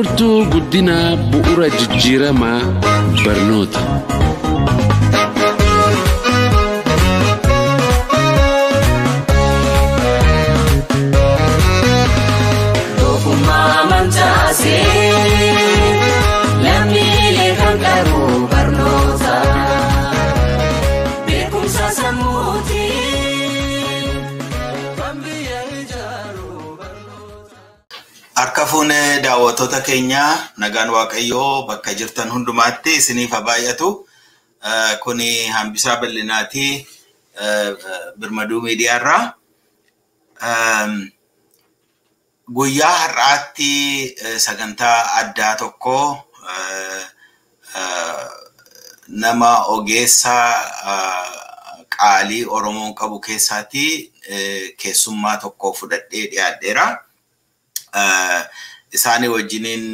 Furtuu guddina bu'uura jijjiiramaa barnoota. Arkafune daawwattoota keenya nagaan waaqayyoo bakka jirtan hundumaatti isiniif baay'atu. Kuni hambisaa bal'inaati Birmaduu miidiyaarraa. Guyyaa har'aatti sagantaa addaa tokko nama ogeessa qaalii Oromoon qabu keessaatti keessummaa tokko fudhadhee dhiyaadheera. Isaanii wajjiniin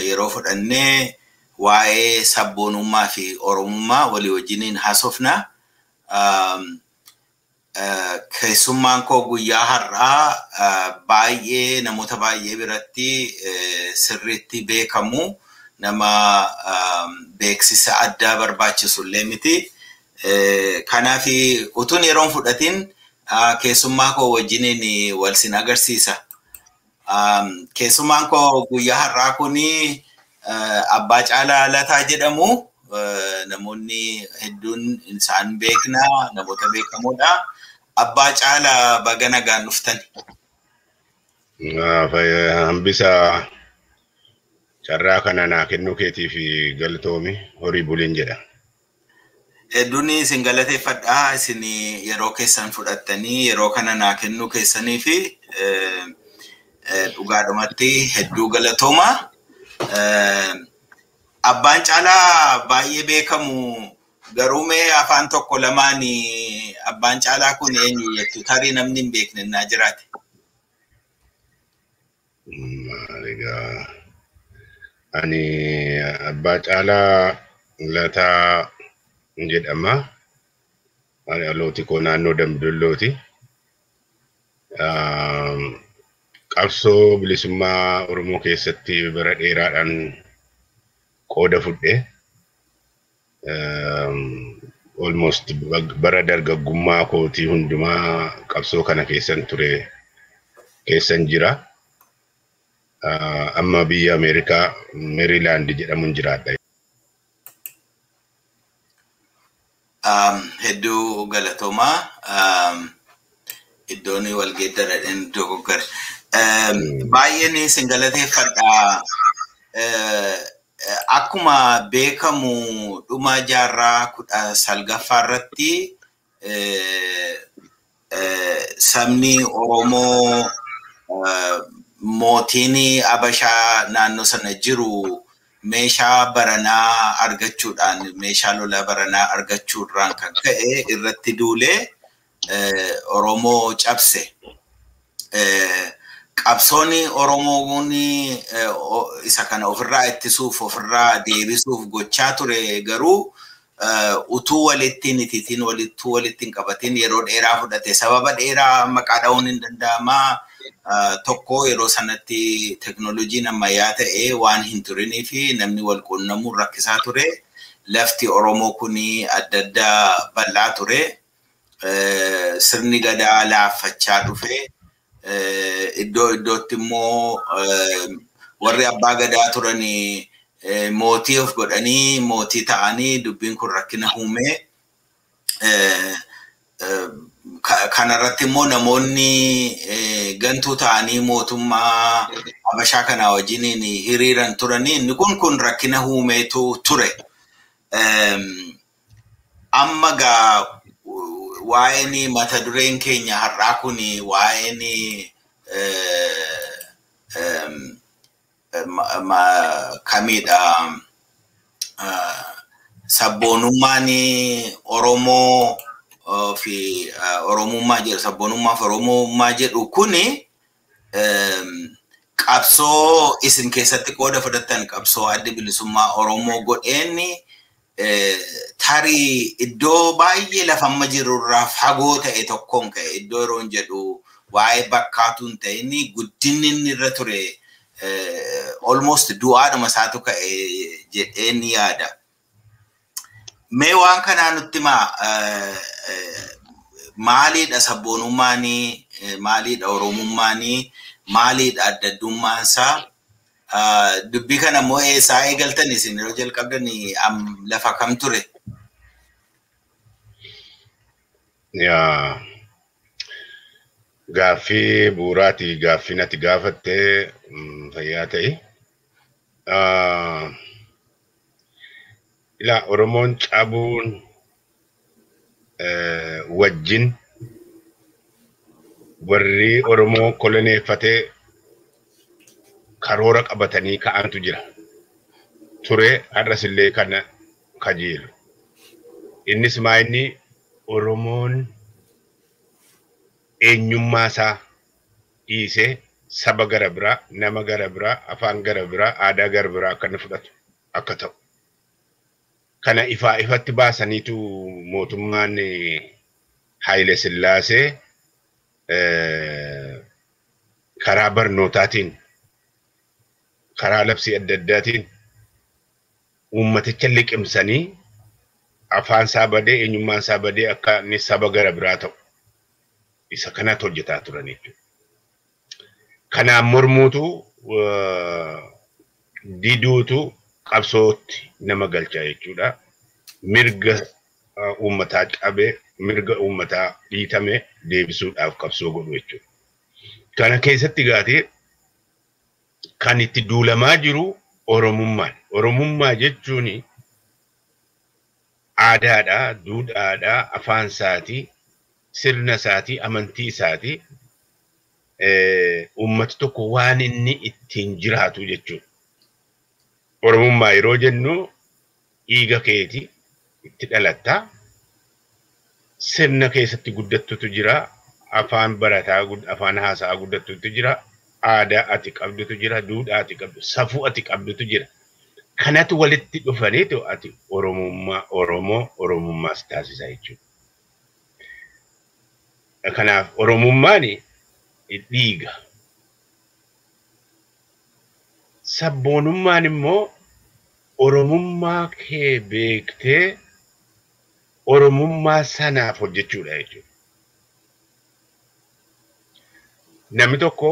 yeroo fudhannee waa'ee sabboonummaa fi oromummaa walii wajjiniin haasofna. Keessummaan koo guyyaa har'aa baay'ee namoota baay'ee biratti sirriitti beekamu, nama beeksisa addaa barbaachisu illee miti. Kanaaf utuun yeroon fudhatin keessummaa koo wajjiniin wal sin agarsiisa. Keessummaan koo guyyaa har'aa kuni Abbaa Caalaa Lataa jedhamu. Namoonni hedduun isaan beekna, namoota beekamoodha. Abbaa Caalaa baga nagaan dhuftani. Hambisaa carraa kana naa kennuu keetii fi galtoomi horii buliin jedha. Hedduun isin galateeffadhaa. Isin yeroo keessan fudhattanii yeroo kana naa kennuu keessanii fi dhugaadhumatti hedduu galatooma. Abbaan Caalaa baay'ee beekamu, garuu mee afaan tokko lamaan Abbaan Caalaa kun eenyu jettu tarii namni hin beekne naa jiraate. Ani Abbaa Caalaa Lataa jedhama. Ani dhalooti koo naannoo Dambidoolooti. Qabsoo bilisummaa Oromoo keessatti bara dheeraadhaan qooda fudhe. Almost bara dargaggummaa kootii hundumaa qabsoo kana keessan jira. Amma biyya Ameerikaa Maryland jedhamuun jiraadha. Hedduu galatooma. Iddoon wal geeddaradhaan dogoggore. Baay'een isin galateeffadha. Akkuma beekamu dhuma jaarraa 19 irratti sabni Oromoo mootiin Abashaa naannoo sana jiru meeshaa baranaa argachuudhaan, meeshaa lolaa baranaa argachuudhaan kan ka'e irratti duulee Oromoo cabse. Qabsoonni Oromoon isa kana ofirraa ittisuuf, ofirraa deebisuuf gochaa ture, garuu utuu walittiin itiitiin walittiin qabatiin yeroo dheeraa fudhate. Sababa dheeraa maqaa dha'uun hin danda'ama. Tokko yeroo sanatti teknooloojiin ammayyaa ta'e waan hin turinii fi namni wal quunnamuun rakkisaa ture. Lafti Oromoo kuni adda addaa bal'aa ture. Sirni gadaa laaffachaa dhufe. Iddootti immoo warri abbaa gadaa turanii mootii of godhanii mootii ta'anii dubbiin kun rakkina uume. Kanarratti immoo namoonni gantuu ta'anii mootummaa Habashaa kana wajjiniin hiriiran turanii inni kun rakkina uumeetu ture. Amma gaa waa'een mata dureen keenya har'aa kun waa'een kamiidha? Sabboonummaan Oromoo fi Oromummaa jedhu, sabboonummaa fi Oromummaa jedhu kuni qabsoo isin keessatti qooda fudhattan, qabsoo adda bilisummaa Oromoo godheen tarii iddoo baay'ee lafa amma jirurraa fagoo ta'e tokkoon ka'e. Iddoo yeroon jedhu waa'ee bakkaatuun ta'ini guddinni irra ture almost du'aadhuma isaatu ka'e jedheen yaada. Mee waan kanaa nutti maaliidha sabboonummaanii, maaliidha oromummaanii, maaliidha adda addummaan isaa? Dubbii kana immoo eessaa eegaltan isin yeroo jalqabdanii lafa kam ture? Yaa gaaffii bu'uuraati, gaaffii natti gaafattee fayyaa ta'e. Ilaa Oromoon cabuun wajjin warri Oromoo koloneeffatee karoora qabatanii ka'antu jira. Ture har'as illee kana kajeelu. Innis maayinni Oromoon eenyummaa isaa dhiisee saba gara biraa, nama gara biraa, afaan gara biraa, aadaa gara biraa akka fudhatu akka ta'u. Kana ifatti baasaniitu mootummaan Haile Sillaasee karaa barnootaatiin, karaa labsii adda addaatiin uummaticha liqimsanii afaan isaa badee, eenyummaan isaa badee akka inni saba gara biraa ta'u. Isa kanatti hojjetaa turan jechuudha. Kanaan mormuutu diduutu qabsootti nama galchaa jechuudha. Mirga uummataa cabee, mirga uummataa dhiitame deebisuudhaaf qabsoo godhu jechuudha. Kana keessatti gaatee kan itti duulamaa jiru Oromummaan. Oromummaa jechuun aadaadhaa, duudhaadhaa, afaan isaatii, sirna isaatii, amantii isaatii, uummati tokko waan inni ittiin jiraatu jechuudha. Oromummaa yeroo jennu dhiiga keetii itti dhalattaa, sirna keessatti guddattutu jira, afaan barataa, afaan haasa'aa guddattutu jira, aadaa ati qabdutu jira, duudhaa ati qabdu, safuu ati qabdutu jira. Kanatu walitti dhufaniitu ati Oromummaa, Oromummaas taasisaa jechuudha. Kanaaf Oromummaan dhiiga. Sabboonummaan immoo Oromummaa kee beektee Oromummaa sanaaf hojjechuudha jechuudha. Namni tokko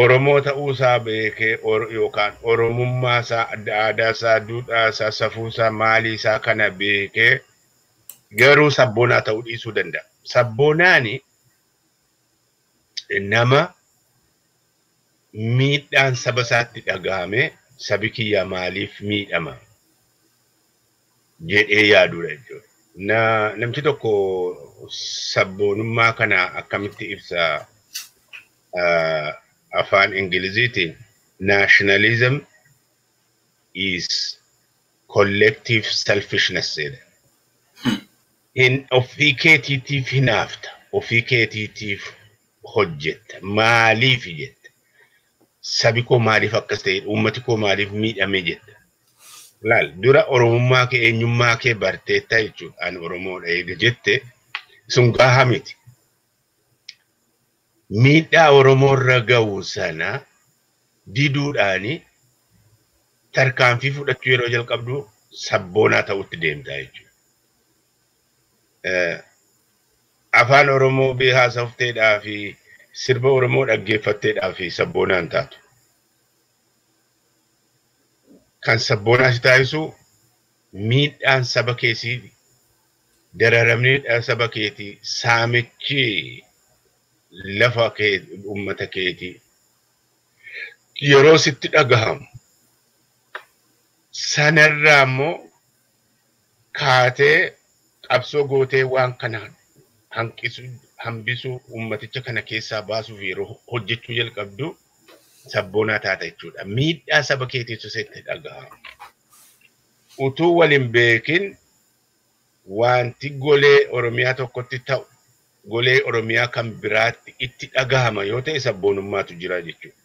Oromoo ta'uu isaa beekee yookaan Oromummaa isaa, aadaa isaa, duudhaa isaa, safuu isaa, maalii isaa kana beekee garuu sabboonaa ta'uu dhiisuu danda'a. Sabboonaani nama miidhaan saba isaatti dhagahame sabi kiyya maaliif miidhama jedhee yaadudha jechuudha. Namni tokko sabboonummaa kana akkamitti ibsa afaan Ingiliziitiin? Nationalism is collective selfishness jedha. Ofii keetiitiif hinaafta, ofii keetiitiif hojjetta, maaliif jetta, sabi koo maaliif akkas ta'e, uummati koo maaliif miidhame jetta. Laal dura Oromummaa kee, eenyummaa kee barteetta jechuudha. Ani Oromoodha eega jette sun gahaa miti. Miidhaa Oromoorra ga'u sana diduudhaani tarkaanfii fudhachuu yeroo jalqabdu sabboonaa ta'utti deemtaa jechuudha. Afaan Oromoo haasofteedhaa fi sirba Oromoo dhaggeeffatteedhaa fi sabboonaan taatu. Kan sabboonaa si taasisu miidhaan saba keetii, dararamni saba keetii, saamichi lafa kee, uummata keetii yeroo sitti dhagahamu. Sanarraa immoo kaatee qabsoo gootee waan kana hambisuu, uummaticha kana keessaa baasuuf yeroo hojjechuu jalqabdu sabboonaa taata jechuudha. Miidhaa saba keetiitu sitti dhagahama. Utuu waliin beekin wanti golee Oromiyaa tokkotti ta'u, golee Oromiyaa kan biraatti itti dhagahama yoo ta'e sabboonummaatu jira jechuudha.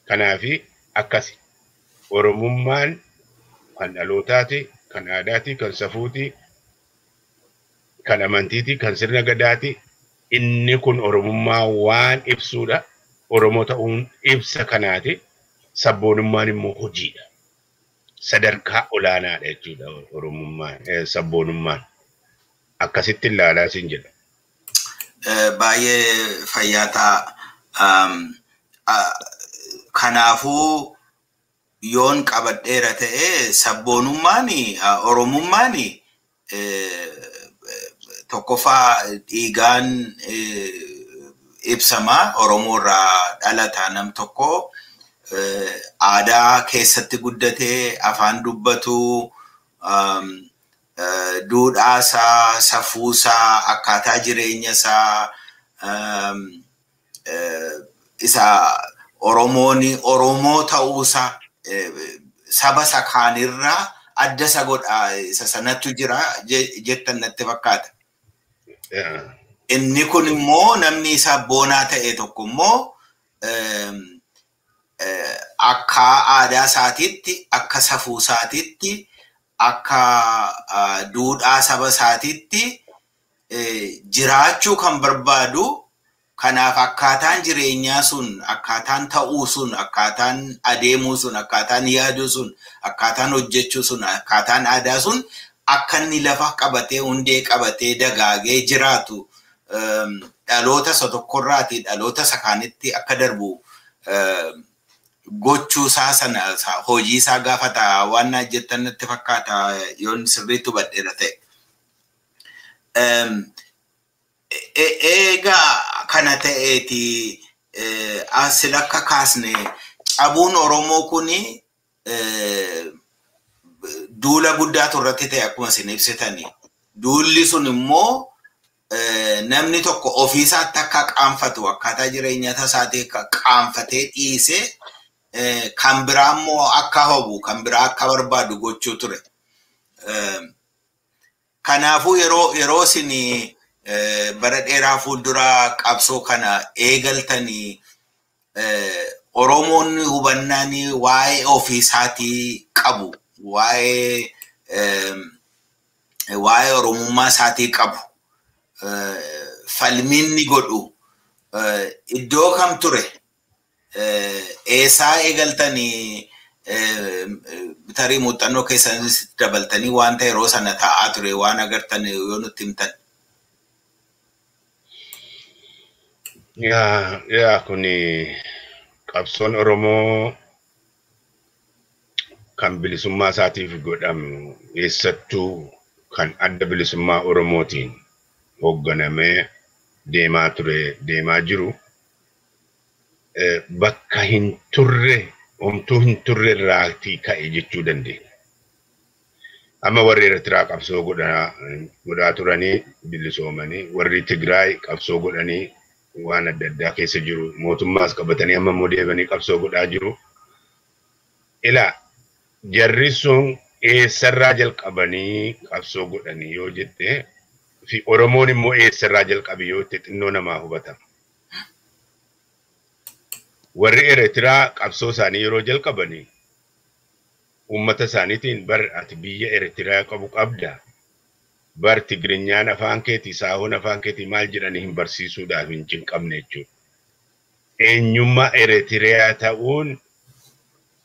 Kanaafi akkasi Oromummaan kan dhalootaati, kan aadaati, kan safuuti, kan amantiiti, kan sirna gadaati. Inni kun Oromummaa waan ibsuudha. Oromoo ta'uun ibsa kanaati. Sabboonummaan immoo hojiidha. Sadarkaa olaanaadha jechuudha Oromummaan, sabboonummaan. Akkasitti ilaalaa siin jedha. Baay'ee fayyaa ta'a. Kanaafuu yoon qabadheera ta'e sabboonummaan Oromummaan tokkoffaa dhiigaan ibsama. Oromoorraa dhalataa nam tokko aadaa keessatti guddatee afaan dubbatu duudhaasaa safuusaa akkaataa jireenya isaa isa Oromoo ta'uusaa saba sakaanirraa adda isa godha isa sanattu jira jettan natti fakkaata. Inni kun immoo namni isaa boonaa ta'e tokko immoo akka aadaa isaatiitti akka safuu isaatiitti akka duudhaa saba isaatiitti jiraachuu kan barbaadu. Kanaaf akkaataan jireenyaa sun, akkaataan ta'uu sun, akkaataan adeemuu sun, akkaataan yaaduu sun, akkaataan hojjechuu sun, akkaataan aadaa sun akka inni lafa qabatee hundee qabatee dagaagee jiraatu dhaloota isa tokkorraati dhaloota isa kaanitti akka darbu gochuu isaa sana hojii isaa gaafata waan jettan natti fakkaata yoon sirriitti hubadheera ta'e. Egaa kana ta'eeti asil akka kaasne cabuun Oromoo kuni duula guddaatu irratti ta'e akkuma isin ibsitanii. Duulli sun immoo namni tokko ofiisaatti akka qaanfatu akkaataa jireenya isaatii qaanfatee dhiisee kan biraa immoo akka hobu kan biraa akka barbaadu gochuu ture. Kanaafuu yeroo isin bara dheeraa fuuldura qabsoo kana eegaltanii Oromoonni hubannaanii waa'ee ofiisaatii qabu waa'ee Oromummaa isaatii qabu falminni godhu iddoo kam ture eessaa eegaltanii tarii muuxannoo keessanis dabaltanii waan ta'e yeroo sana taa'aa ture waan agartan yoo nutti himtan. Yaa kuni qabsoon Oromoo kan bilisummaa isaatiif godhamu eessattuu kan adda bilisummaa Oromootiin hoogganamee deemaa jiru bakka hin turre homtuu hin turre irraatii ka'e jechuu dandeenya. Amma warri Eertiraa qabsoo godhaa turanii bilisoomanii warri Tigraay qabsoo godhanii waan adda addaa keessa jiru mootummaas qabatanii amma immoo deebanii qabsoo godhaa jiru. Ilaa jarri sun eessarraa jalqabanii qabsoo godhanii yoo jette fi Oromoon immoo eessarraa jalqabii yoo jette xinnoo namaa hubatama. Warri Eertiraa qabsoo isaanii yeroo jalqabanii uummata isaaniitiin bar ati biyya Eertiraa qabu qabda. Bar Tigirinyaan afaan keetii Saahoon afaan keetii maal jedhanii hin barsiisuudhaaf hin cinqabne jechuudha. Eenyummaa Eertiraa ta'uun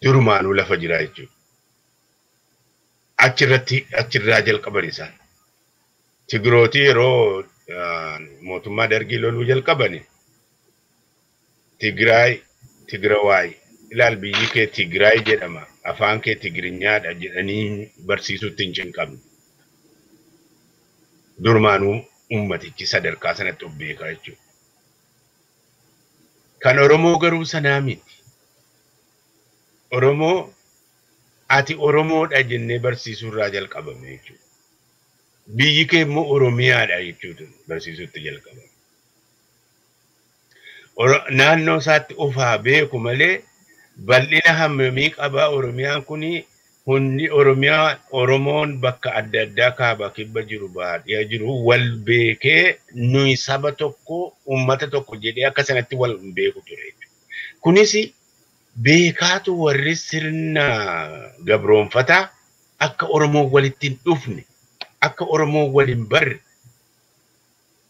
durumaanuu lafa jira jechuudha. Achirraa jalqaban isaan. Tigrootii yeroo mootummaa Dargii loluu jalqabani. Tigrawaay ilaal biyyi kee Tigraay jedhama afaan kee Tigirinyaadha jedhanii barsiisuutti hin cinqabne. Durumaanuu ummatichi sadarkaa sanatti of beekaa jechuudha. Kan Oromoo garuu sanaa miti. Oromoo ati Oromoodha jennee barsiisuurraa jalqabame jechuudha. Biyyi kee immoo Oromiyaadha jechuudha barsiisuutti jalqabame. Naannoo isaatti ofaa beeku malee bal'ina hammamii qabaa Oromiyaan kuni hundi Oromoon bakka adda addaa kaaba kibba jiru baadiyyaa jiru wal beekee nuyi saba tokko ummata tokko jedhee akka sanatti wal beeku ture. Kunis beekaatu warri sirna gabroonfataa akka Oromoo walitti hin dhufne akka Oromoo waliin barre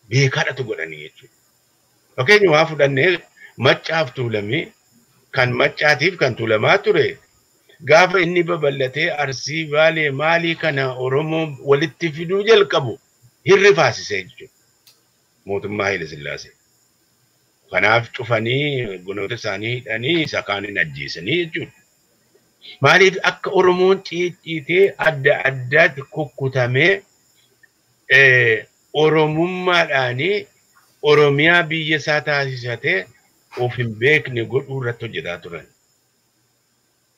beekaadhatu godhanii jechuudha. Fakkeenyaaf waa fudhannee maccaaf tuulamee kan maccaatiif kan tuulamaa ture gaafa inni babal'atee Arsii Baalee maalii kana Oromoo walitti fiduu jalqabu hirrifaasisee jechuudha. Mootummaa Haile Sillaasee. Kanaaf cufanii gonoota isaanii hidhanii isa kaaniin ajjeesanii jechuudha. Maaliif akka Oromoon ciicciitee adda addaatti kukkutamee Oromummaadhaanii Oromiyaa biyya isaa taasisatee of hin beekne godhuu irratti hojjetaa turan.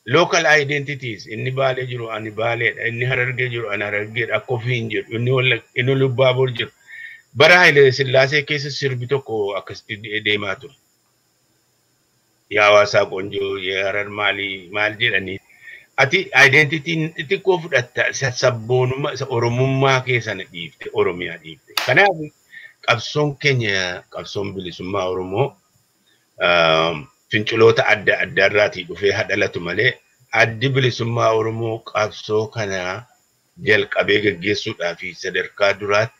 Local identities inni Baalee jiru ani Baaleedha, inni Harargee jiru ani Harargeedha akka ofiin jedhu, inni Lubbaaboor jiru. Bara Haile Sillaasee keessa sirbi tokko akkasitti deemaa ture. Yaa Hawaasaa Qoonjoo, yaa Harar maal jedhanii. Ati identity xixiqqoo fudhatta sabboonummaa Oromummaa keessa na dhiifte, Oromiyaa dhiifte. Kanaaf qabsoon keenya qabsoon bilisummaa Oromoo finciloota adda addaarraatii dhufee hadhalatu malee addi bilisummaa Oromoo qabsoo kana jalqabee gaggeessuudhaa fi sadarkaa duraatti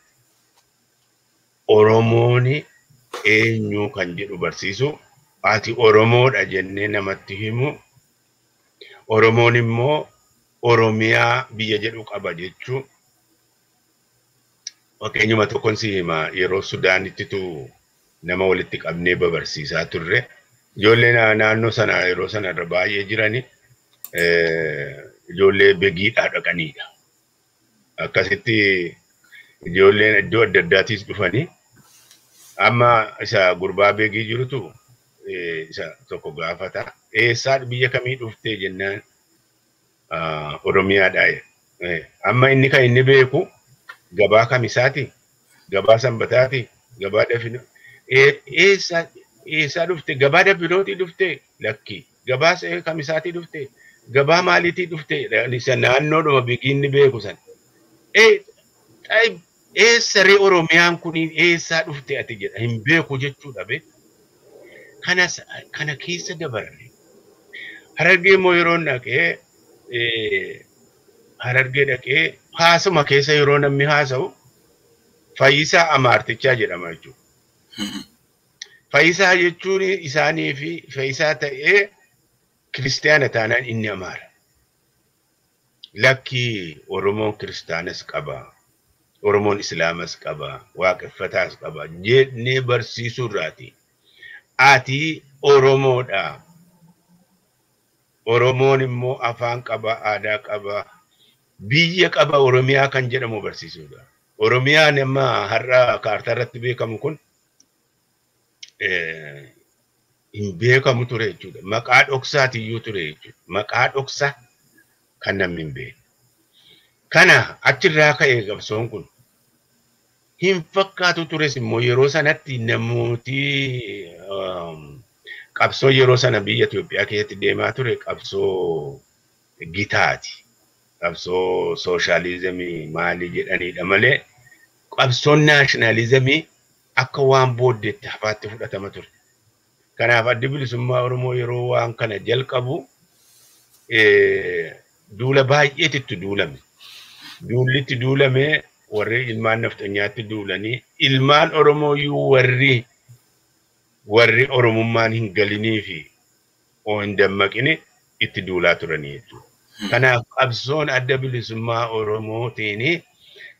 Oromoon eenyu kan jedhu barsiisu ati Oromoodha jennee namatti himu Oromoon immoo Oromiyaa biyya jedhu qaba jechuu fakkeenyuma tokkoon si hima yeroo Sudaanittitu nama walitti qabnee babarsiisaa turre ijoollee naannoo sana yeroo sana irra baay'ee jirani ijoollee begiidhaa dhaqaniidha. Akkasitti ijoolleen iddoo adda addaatiis dhufanii amma isa gurbaa beegii jirutu isa tokko gaafata eessaa biyya kamii dhuftee jennaan Oromiyaadhaa. Amma inni kan inni beeku gabaa kamisaati, gabaa sanbataati, gabaa dafino eessaa dhufte, gabaa dafinooti dhufte lakki, gabaa kamisaati dhufte, gabaa maaliitii dhufte isa naannoodhuma beekiinni beeku san. Eessaree Oromiyaan kun eessaa dhufte ati jedha hin beeku jechuudha be. Kana keessa dabarre. Harargee immoo yeroo dhaqee Harargee dhaqee haasuma keessa yeroo namni haasa'u Fayyisaa Amaartichaa jedhama jechuudha. Fayyisaa jechuun isaanii fi Fayyisaa ta'ee kiristaana taanaan inni Amaara. Lakki Oromoon kiristaanas qaba. Oromoon Islaamas qaba. Waaqeffataas qaba. Jennee barsiisuu irraati. Ati Oromoodha. Oromoon immoo afaan qaba, aadaa qaba, biyya qaba Oromiyaa kan jedhamu barsiisuudha. Oromiyaan amma har'a kaartaa irratti beekamu kun hin beekamu ture jechuudha. Maqaa dhoksaatiyyuu ture jechuudha. Maqaa dhoksa kan namni hin beekne. Kana achirraa ka'ee qabsoon kun hin fakkaatu tures immoo yeroo sanatti namooti qabsoo yeroo sana biyya Itoophiyaa keessatti deemaa ture qabsoo gitaati. Qabsoo sooshaalizimii maalii jedhanidha malee qabsoon naashinaalizimii akka waan booddeetti hafaatti fudhatama ture. Kanaaf addi bilisummaa Oromoo yeroo waan kana jalqabu duula baay'eetitti duulame. Duullitti duulame warri ilmaan naftanyaatti duulanii ilmaan Oromoo yuu warri Oromummaan hin galinii fi hin dammaqine itti duulaa turanii jechuudha. Kanaaf qabsoon adda bilisummaa Oromootiin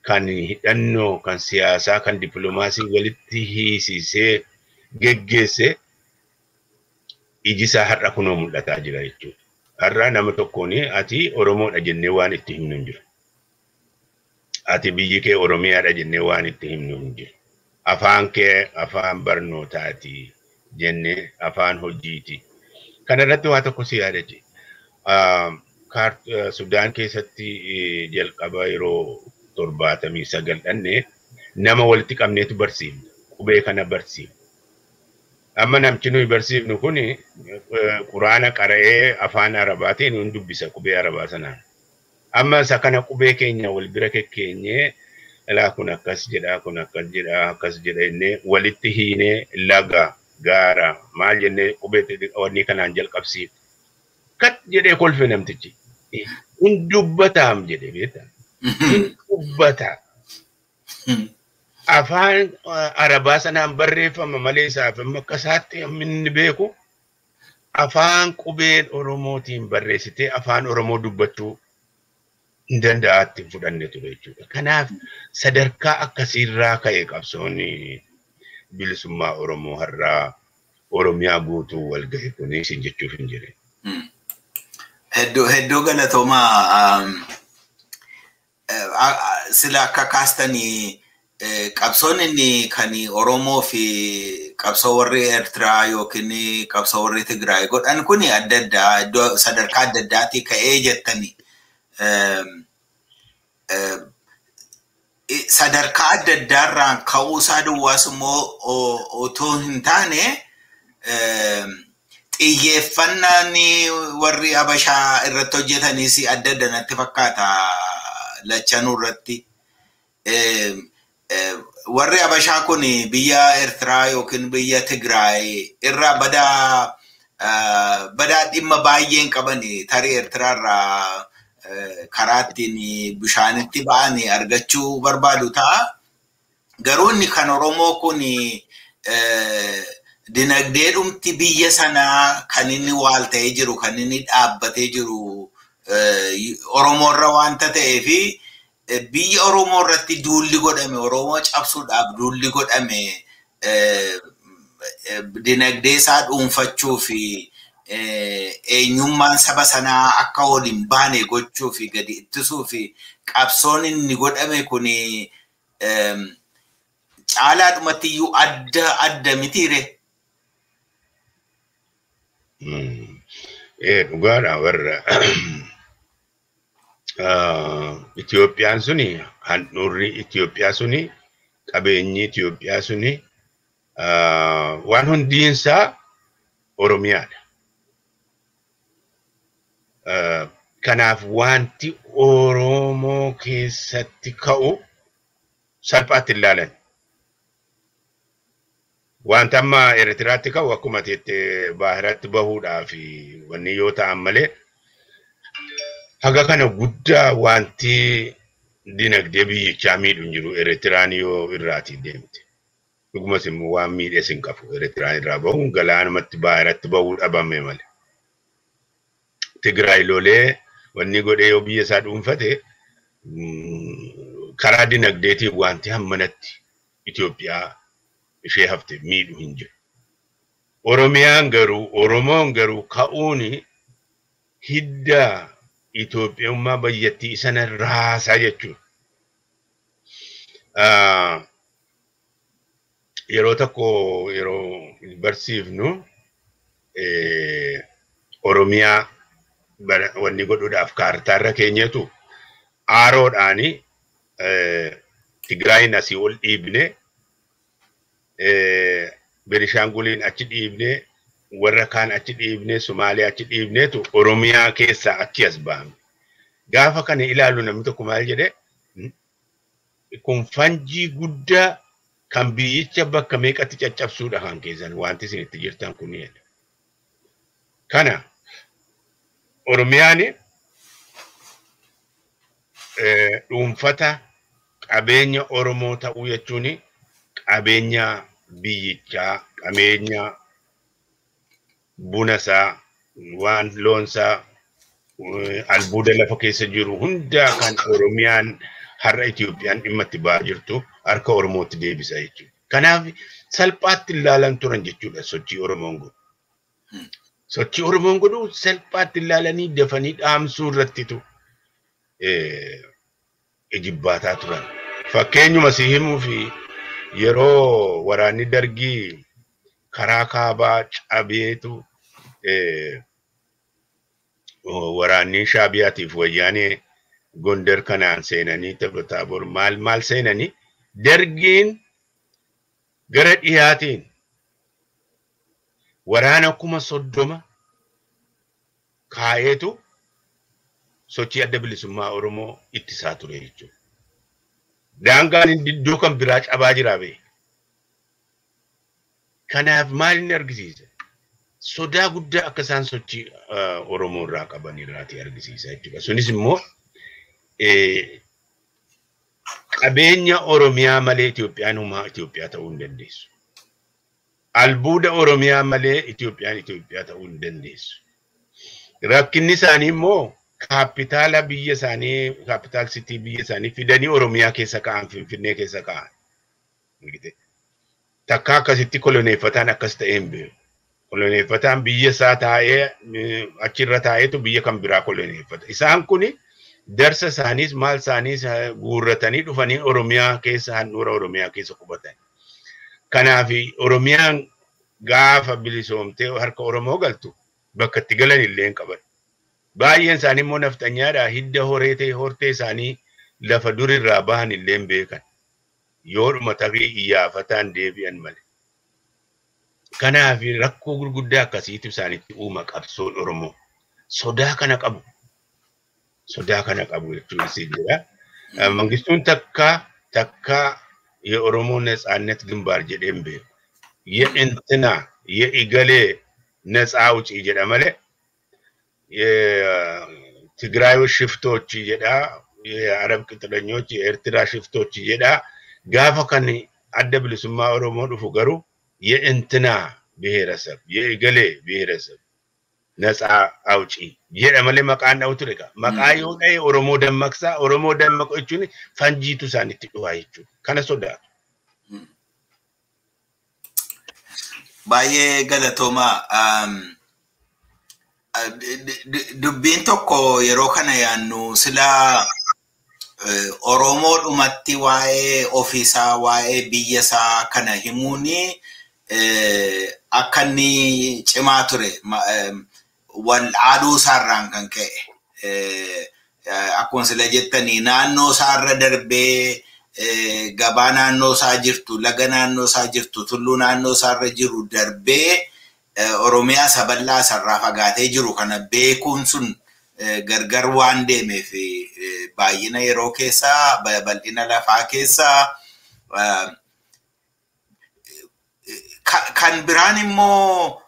kan hidhannoo, kan siyaasaa, kan dippiloomaasii walitti hiisisee geggeesse ijisaa har'a kunoo mul'ataa jira jechuudha. Har'a nama tokkoon ati Oromoodha jennee waan itti himnu hin jiru. Ati biyyi kee Oromiyaadha jennee waan itti himnu hin jiru. Afaan kee afaan barnootaati jennee afaan hojiiti. Kana irratti waa tokko si yaadachi. Sudaan keessatti jalqaba yeroo 79 dhannee nama walitti qabneetu barsiifne. Qubee kana barsiifne. Amma namchi nuyi barsiifnu kun Quraana qara'ee afaan Arabaatiin nun dubbisa qubee Arabaa sanaan. Amma isa kana qubee keenya wal bira kekkeenyee ilaa kun akkas jedha, kun akkas jedha, akkas jedha innee walitti hiinee laga gaara maal jennee qubee wanni kanaan jalqabsiifne. Kat jedhee kolfe namtichi. Hin dubbataam jedhe beektaa. Hin dubbata. afaan arabaa sanaan barreeffama malee isaaf amma akkasaatti inni beeku afaan qubeen Oromootiin barreessitee afaan Oromoo dubbachuu hin danda'aatti fudhanne ture jechuudha. Kanaaf sadarkaa akkasiirraa ka'ee qabsoonni bilisummaa Oromoo har'aa Oromiyaa guutuu wal gahe kunis jechuuf hin jiru. Hedduu galatoomaa sila akka kaastanii qabsoon inni kan Oromoo fi qabsoo warri Eertiraa yookiin qabsoo warri Tigraay godhan kun adda addaa iddoo sadarkaa adda addaatti ka'ee jettanii sadarkaa adda addaarraan ka'uusaa duwwaas immoo otoo hin taane xiyyeeffannaan warri Habashaa irratti hojjetanis adda adda natti fakkaata lachanuu irratti. Warri Habashaa kun biyya Eertiraa yookiin biyya Tigraay irraa badaa dhimma baay'een qaban tarii Eertiraarraa karaa ittiin bishaanitti ba'an argachuu barbaadu ta'a. Garuu inni kan Oromoo kun dinagdee dhumti biyya sanaa kan inni waal ta'ee jiru kan inni dhaabbatee jiru Oromoorra waanta ta'eefi biyya Oromoo irratti duulli godhame Oromoo cabsuudhaaf duulli godhame dinagdee isaa dhuunfachuu fi eenyummaan saba sanaa akka waliin baane gochuu fi gadi ittisuu fi qabsoon inni godhame kun caalaadhumatti iyyuu adda mitiire. Dhugaadha warra Itoophiyaan suni handhuurri Itoophiyaa suni qabeenyi Itoophiyaa suni waan hundiinsaa Oromiyaadha. Kanaaf wanti Oromoo keessatti ka'u salphaatti ilaalan. Wanta amma Eertiraatti ka'u akkuma teettee Baahiratti bahuudhaaf wanni yoo ta'an malee haga kana guddaa wanti dinagdee biyyichaa miidhu hin jiru Eertiraan yoo irraatii deemte. Dhugumas immoo waan miidhees hin qabu Eertiraan irraa bahuun galaanumatti Baahiratti bahuu dhabame malee. Tigraay lolee wanni godhee yoo biyya isaa dhuunfate karaa dinagdeetiin wanti hammanatti Itoophiyaa ishee hafte miidhu hin jiru. Oromoon garuu ka'uuni hidda Itoophiyummaa biyyattii isana raasaa jechuudha. Yeroo tokko yeroo barsiifnu Oromiyaa wanni godhuudhaaf kaartaarra keenyatu aaroodhaani Tigraayin asii ol dhiibne Benishaanguliin achi dhiibne warra kaan achi dhiibne Somaaliyaa achi dhiibneetu Oromiyaa keessaa achi as ba'ame. Gaafa kana ilaalu namni tokko maal jedhe kun fanjii guddaa kan biyyicha bakka meeqatti caccabsuudha kan keessan wanti isin itti jirtan kun jedhe. Kana Oromiyaan dhuunfata qabeenya Oromoo ta'uu jechuun qabeenya biyyichaa, qabeenya bunasaa, waan loonsaa, albuuda lafa keessa jiru hundaa kan Oromiyaan har'a Itoophiyaan dhimma itti ba'aa jirtu harka Oromootti deebisa jechuudha. Kanaaf salphaatti ilaalan turan jechuudha sochii Oromoon godhu. Sochii Oromoon godhu salphaatti ilaalanii dafanii dhaamsuu irrattitu ejibbaataa turan. Fakkeenyuma si himuu fi yeroo waraanni Dargii karaa kaabaa cabeetu waraanni Shaabiyaatiif wayyaanee Gondar kanaan seenanii Tabor maal seenanii Dargiin gara dhiyaatiin waraana 30,000 kaayeetu sochii adda bilisummaa Oromoo ittisaa ture jechuudha. Daangaan iddoo kan biraa cabaa jira bee. Kanaaf maal inni argisiisa? Sodaa guddaa akka isaan sochii Oromoo irraa qaban irraati argisiisa jechuudha. Sunis immoo qabeenya Oromiyaa malee Itoophiyaan humaa Itoophiyaa ta'uu hin dandeessu. Albuuda Oromiyaa malee Itoophiyaa ta'uu hin dandeessu. Rakkinni isaanii immoo kaapitaala biyya isaanii, kaapitaal sitii biyya isaanii fidanii Oromiyaa keessa ka'an, Finfinnee keessa ka'an. Takka akkasitti koloneeffataan akkas ta'ee hin beeku. Koloneeffataan biyya isaa taa'ee achirra taa'eetu biyya kan biraa koloneeffata. Isaan kuni darsa isaaniis maal isaaniis guurratanii dhufanii Oromiyaa keessa handhuura Oromiyaa keessa qubatan. Kanaaf Oromiyaan gaafa bilisoomtee harka Oromoo galtu bakka itti galan illee hin qaban. Baay'een isaanii immoo naftanyaadhaa hidda hortee isaanii lafa durirraa bahan illee hin beekan. Yoodhuma tarii iyyafataan deebi'an malee. Kanaaf rakkoo gurguddaa akkasiitu isaanitti uuma qabsoon Oromoo. Sodaa kana qabu. Sodaa kana qabu jechuun si jira. Mangistuun takka የኦሮሞ ነጻነት ግንባር ጀደም በ የእንትና የኢገሌ ነጻ አውጪ ጀደመለ የትግራዮች ሽፍቶች ጀዳ የአረብ ቅጥረኞች የኤርትራ ሽፍቶች ጀዳ ጋፋ ከን አደብልስማ ኦሮሞ ዱፉ ገሩ የእንትና ብሔረሰብ የኢገሌ ብሔረሰብ ነጻ አውጪ ጀደመለ መቃን አውጡ ለካ መቃዮ ቀይ ኦሮሞ ደመቆቹን ፈንጂቱ ሳኒት ዱዋይቹ ከነሶዳ ባየ ገለቶማ dubbiin tokko yeroo kana yaannu sila Oromoo dhumatti waa'ee ofiisaa waa'ee biyyasaa kana himuuni akka inni cimaa ture wal aaduu isaarraan kan ka'e akkuma sila jettanii naannoo isaarra darbee gabaa naannoo isaa jirtu laga naannoo isaa jirtu tulluu naannoo isaarra jiru darbee Oromiyaa saballaa sarraa fagaatee jiru kana beekuun sun gargar waan deemeef baay'ina yeroo keessaa bal'ina lafaa keessaa kan biraan immoo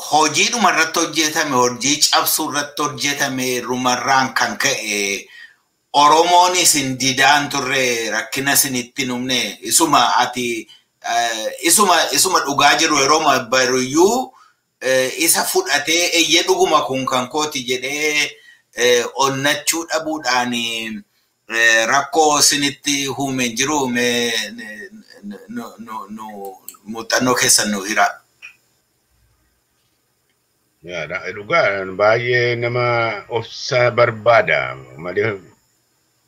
hojiidhuma irratti hojjetame hojii cabsuu irratti hojjetame rumarraan kan ka'e Oromoon isin didaan turre rakkina isinitti numne isuma ati isuma dhugaa jiru yeroo baruyyuu isa fudhatee eeyye dhuguma kun kan kooti jedhee onnachuu dhabuudhaan rakkoo isinitti huumeen jiru muuxannoo keessan nu hira. Dhugaa baay'ee nama obsa barbaada malee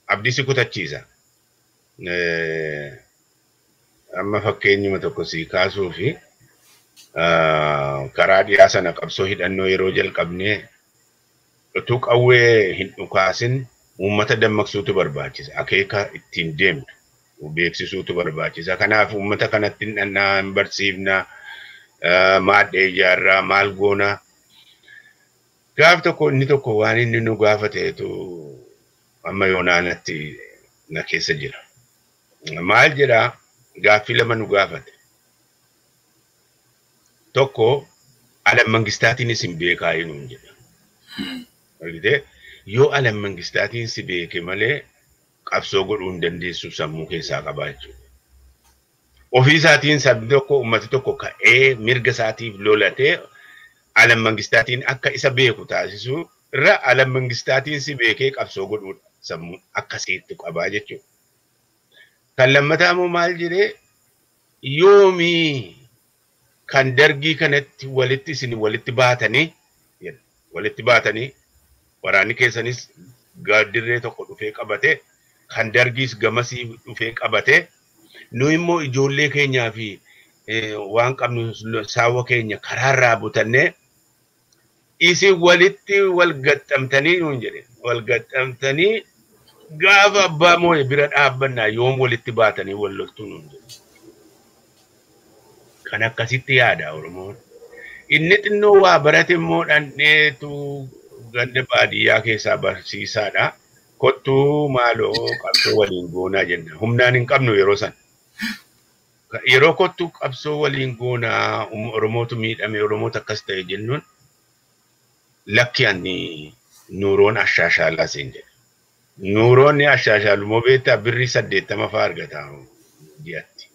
abdii kutachiisa. Amma fakkeenyuma tokko si kaasuu fi karaa dhiyaa sana qabsoo hidhannoo yeroo jalqabnee utuu qawwee hin dhukaasin uummata dammaqsuutu barbaachisa. Akeeka ittiin deemtu beeksisuutu barbaachisa. Kanaaf uummata kanatti hin barsiifna maadhee ijaarraa maal goona. Gaaf tokko inni tokko waan inni nu gaafateetu amma yoonaanatti na keessa jira. Maal jedhaa? Gaaffii lama nu gaafate. Tokko alam mangistaatiin isin beekaa hinuun jedha. Argitee yoo alam mangistaatiin si beeke malee qabsoo godhuu hin dandeessu sammuu keessaa qabaachuu. Ofii isaatiin sabni tokko uummati tokko ka'ee mirga isaatiif lolatee alam mangistaatiin akka isa beeku taasisu irra alam mangistaatiin si beekee qabsoo godhuu sammuu akkasiitti qabaa jechuudha. Kan lammataa immoo maal jedhee yoomii kan dargii kanatti isin walitti baatanii waraanni keessanis gaaddirree tokko dhufee qabate kan dargiis gamasii dhufee qabate nu immoo ijoollee keenyaa fi waan qabnu saawwa keenya karaarraa butannee isin walitti wal gaxxamtanii nuun jedhe wal gaxxamtanii gaafa abbaa moo'e bira dhaabbannaa yoom walitti baatanii wal loltuu nuun jedhe. Kan akkasitti yaada Oromoon. Inni xinnoo waa barate immoo dhandheetu ganda baadiyyaa keessaa barsiisaadha. Kottuu maaloo qabsoo waliin goonaa jenna. Humnaan hin qabnu yeroo san. Yeroo kottuu qabsoo waliin goonaa Oromootu miidhame Oromoota akkas ta'e jennuun lakki ani nuuroon ashaashaalaa siin jedha. Nuuroonni ashaashaalu mobeetta birrii 80 fa'aa argatamu ji'atti.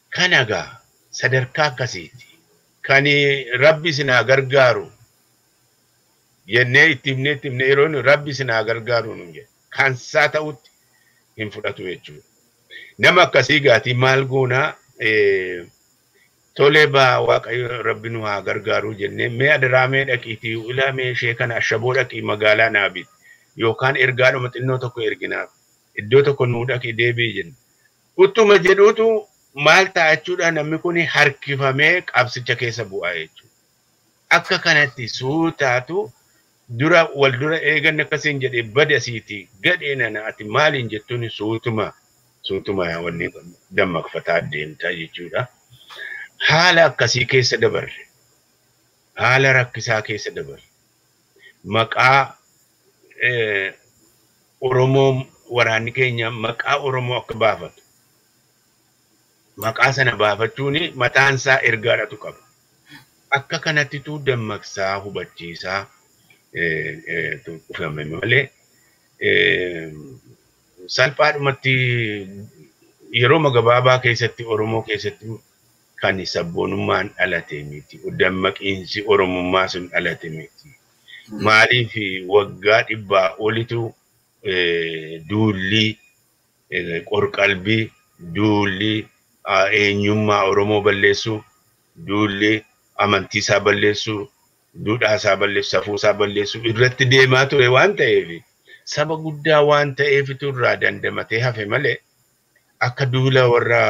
Kana gaa sadarkaa akkasiiti. Kan rabbi sinaa gargaaru jennee itti himnee yeroo rabbi sinaa gargaaru nu jedhe. Kan isaa ta'utti hin fudhatu jechuudha. Nama akkasii gaatii maal goonaa tolee baa waaqayyo rabbi nu haa gargaaru jennee mee adaraamee dhaqiitii ulaa meeshee kana ashaboo dhaqii magaalaa naabit yookaan ergaadhuma xinnoo tokko erginaaf iddoo tokko nuu dhaqii deebi'i jenna. Uttuma jedhuutu maal ta'a jechuudha namni kun harkifamee qabsicha keessa bu'aa jechuudha. Akka kanatti suutaatu dura wal dura eeganne akkasiin jedhee bada asiiti gadhee nana ati maaliin jettuun suutuma wanni dammaqfataa deemtaa jechuudha. Haala akkasii keessa dabarre. Haala rakkisaa keessa dabarre. Maqaa Oromoo waraanni keenya maqaa Oromoo akka baafatu. Maqaa sana baafachuun mataan isaa ergaadhatu qaba. Akka kanattitu dammaqsaa hubachiisaa dhufame malee salphaadhumatti yeroo gabaabaa keessatti Oromoo keessatti kan sabboonummaan dhalate miti. Dammaqiinsi Oromummaa sun dhalate miti. Maaliif waggaa 100 olitu duulli qorqalbii duulli eenyummaa Oromoo balleessu duulli amantii isaa balleessu duudhaa isaa balleessu safuu isaa balleessu irratti deemaa ture waan ta'eef saba guddaa waan ta'eef turraa dandamatee hafe malee akka duula warra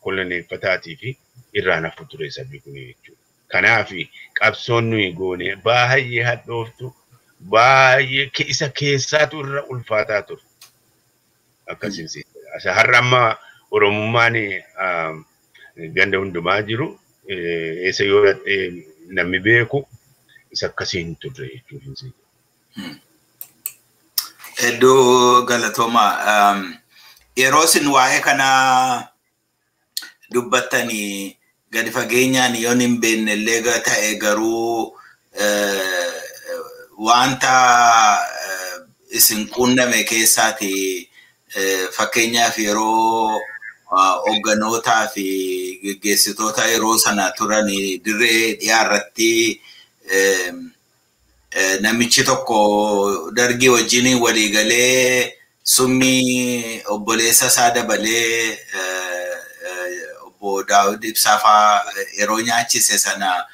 koloneeffataatii fi irraan hafu ture sabni kun jechuudha. Kanaaf qabsoon nuyi goone baay'ee hadhooftu baay'ee isa keessaatu irra ulfaataa ture. Akkasiin har'a amma Oromummaan ganda hundumaa jiru isa yoo namni beeku isa akkasiin turre jechuudha. Hedduu galatoomaa. Yeroo isin waa'ee kana dubbattanii gadi fageenyaan yoo hin beekne illee ta'e garuu wanta isin quunname keessaati fakkeenyaaf yeroo hogganootaa fi geggeessitoota yeroo sana turan dirree dhiyaarratti namichi tokko dargii wajjin walii galee summi obboleessa isaa dabalee obbo Daawud Ibsaafaa yeroo nyaachise sana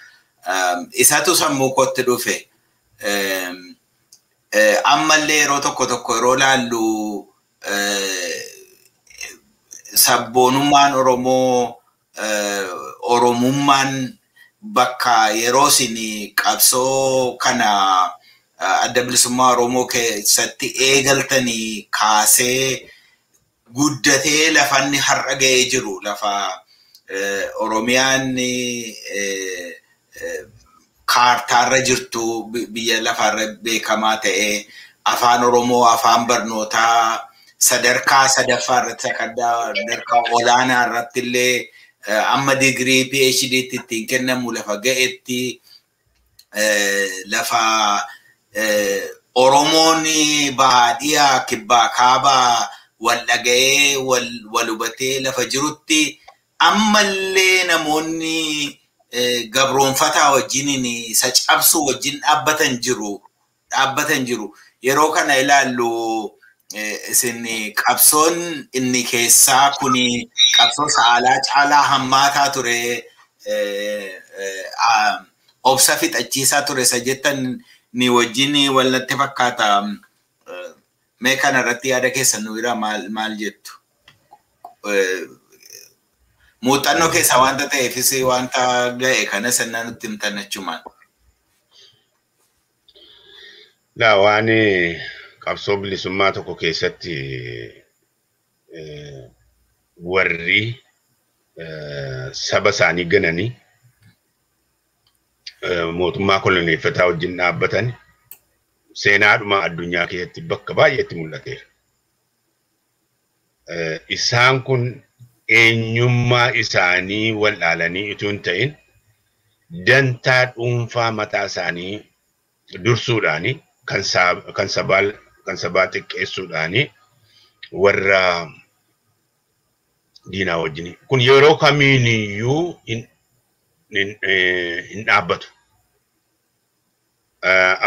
isatu sammuu kootti dhufe. Ammallee yeroo tokko yeroo laallu sabboonummaan Oromoo Oromummaan bakka yeroo isin qabsoo kana adda bilisummaa Oromoo keessatti eegaltanii kaasee guddatee lafanni har'a ga'ee jiru lafa Oromiyaan kaartaarra jirtu biyya lafarra beekamaa ta'e afaan Oromoo afaan barnootaa sadarkaa sadaffaa irratti sadarkaa olaanaa irratti illee amma digirii PhD ittiin kennamu lafa ga'etti lafa Oromoon baadiyyaa kibbaa kaabaa wal dhaga'ee wal hubatee lafa jirutti ammallee namoonni gabroonfataa wajjin isa cabsu wajjin dhaabbatan jiru. Yeroo kana ilaallu isin qabsoon inni keessaa kun qabsoo saalaa caalaa hammaataa ture obsa fixachiisaa ture isa jettan ni wajjin walnatti fakkaata. Mee kana irratti yaada keessan nu bira maal jettu? Muuxannoo keessa wanta ta'eefis wanta ga'e kana sannan nutti himtan jechuudha. Laa waan qabsoo bilisummaa tokko keessatti warri saba isaanii gananii mootummaa koloneeffataa wajjin dhaabbatan seenaadhuma addunyaa keessatti bakka baay'eetti mul'ateera. Isaan kun eenyummaa isaanii wal dhaalanii utuu hin ta'in dantaa dhuunfaa mataa isaanii dursuudhaani kan sabaa kan sabaa xiqqeessuudhaani warra diinaa wajjin kun yeroo kamiiniyyuu hin dhaabbatu.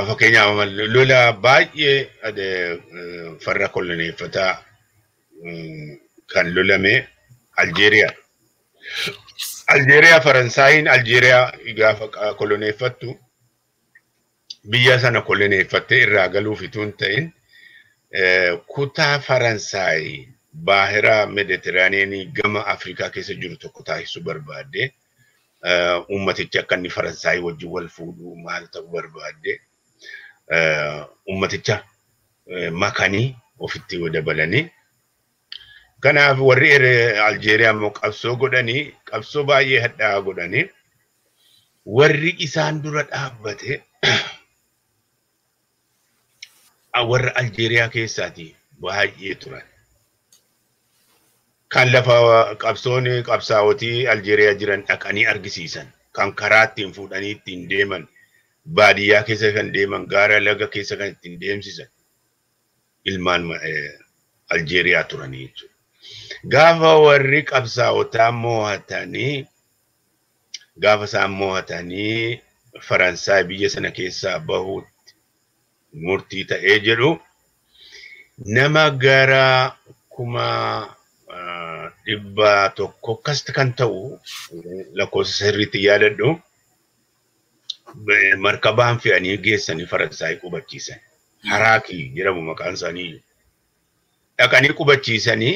Fakkeenyaaf lola baay'ee farra koloneeffataa kan lolame Aljeeriyaa. Aljeeriyaa Faransaayiin Aljeeriyaa gaafa koloneeffattu biyya sana koloneeffattee irraa galuuf ituun ta'in kutaa Faransaay baahira Meditiraaniyaanii gama Afrikaa keessa jiru tokko taasisuu barbaadde ummatichi akka inni Faransaay wajjin wal fuudhu maal ta'uu barbaadde ummaticha makanii ofitti dabalanii kanaaf warri Aljeeriyaa immoo qabsoo godhanii qabsoo baay'ee hadhaa godhanii warri isaan dura dhaabbate warra Aljeeriyaa keessaati baay'ee turan. Kan lafa qabsoon qabsaa'otii Aljeeriyaa jiran dhaqanii argisiisan kan karaa ittiin fuudhanii ittiin deeman baadiyyaa keessa kan deeman gaara laga keessa kan ittiin deemsisan ilmaan Aljeeriyaa turanii jechuudha. Gaafa warri qabsaa'otaa mo'atanii gaafa isaan mo'atanii Faransaay biyya sana keessaa bahuutti murtii ta'ee jedhu nama gara kuma dhibba tokko akkasti kan ta'u lakkoofsa sirriitti yaadadhu markabaan fe'anii geessanii Faransaay qubachiisan. Haraakii jedhamu maqaan isaanii dhaqanii qubachiisanii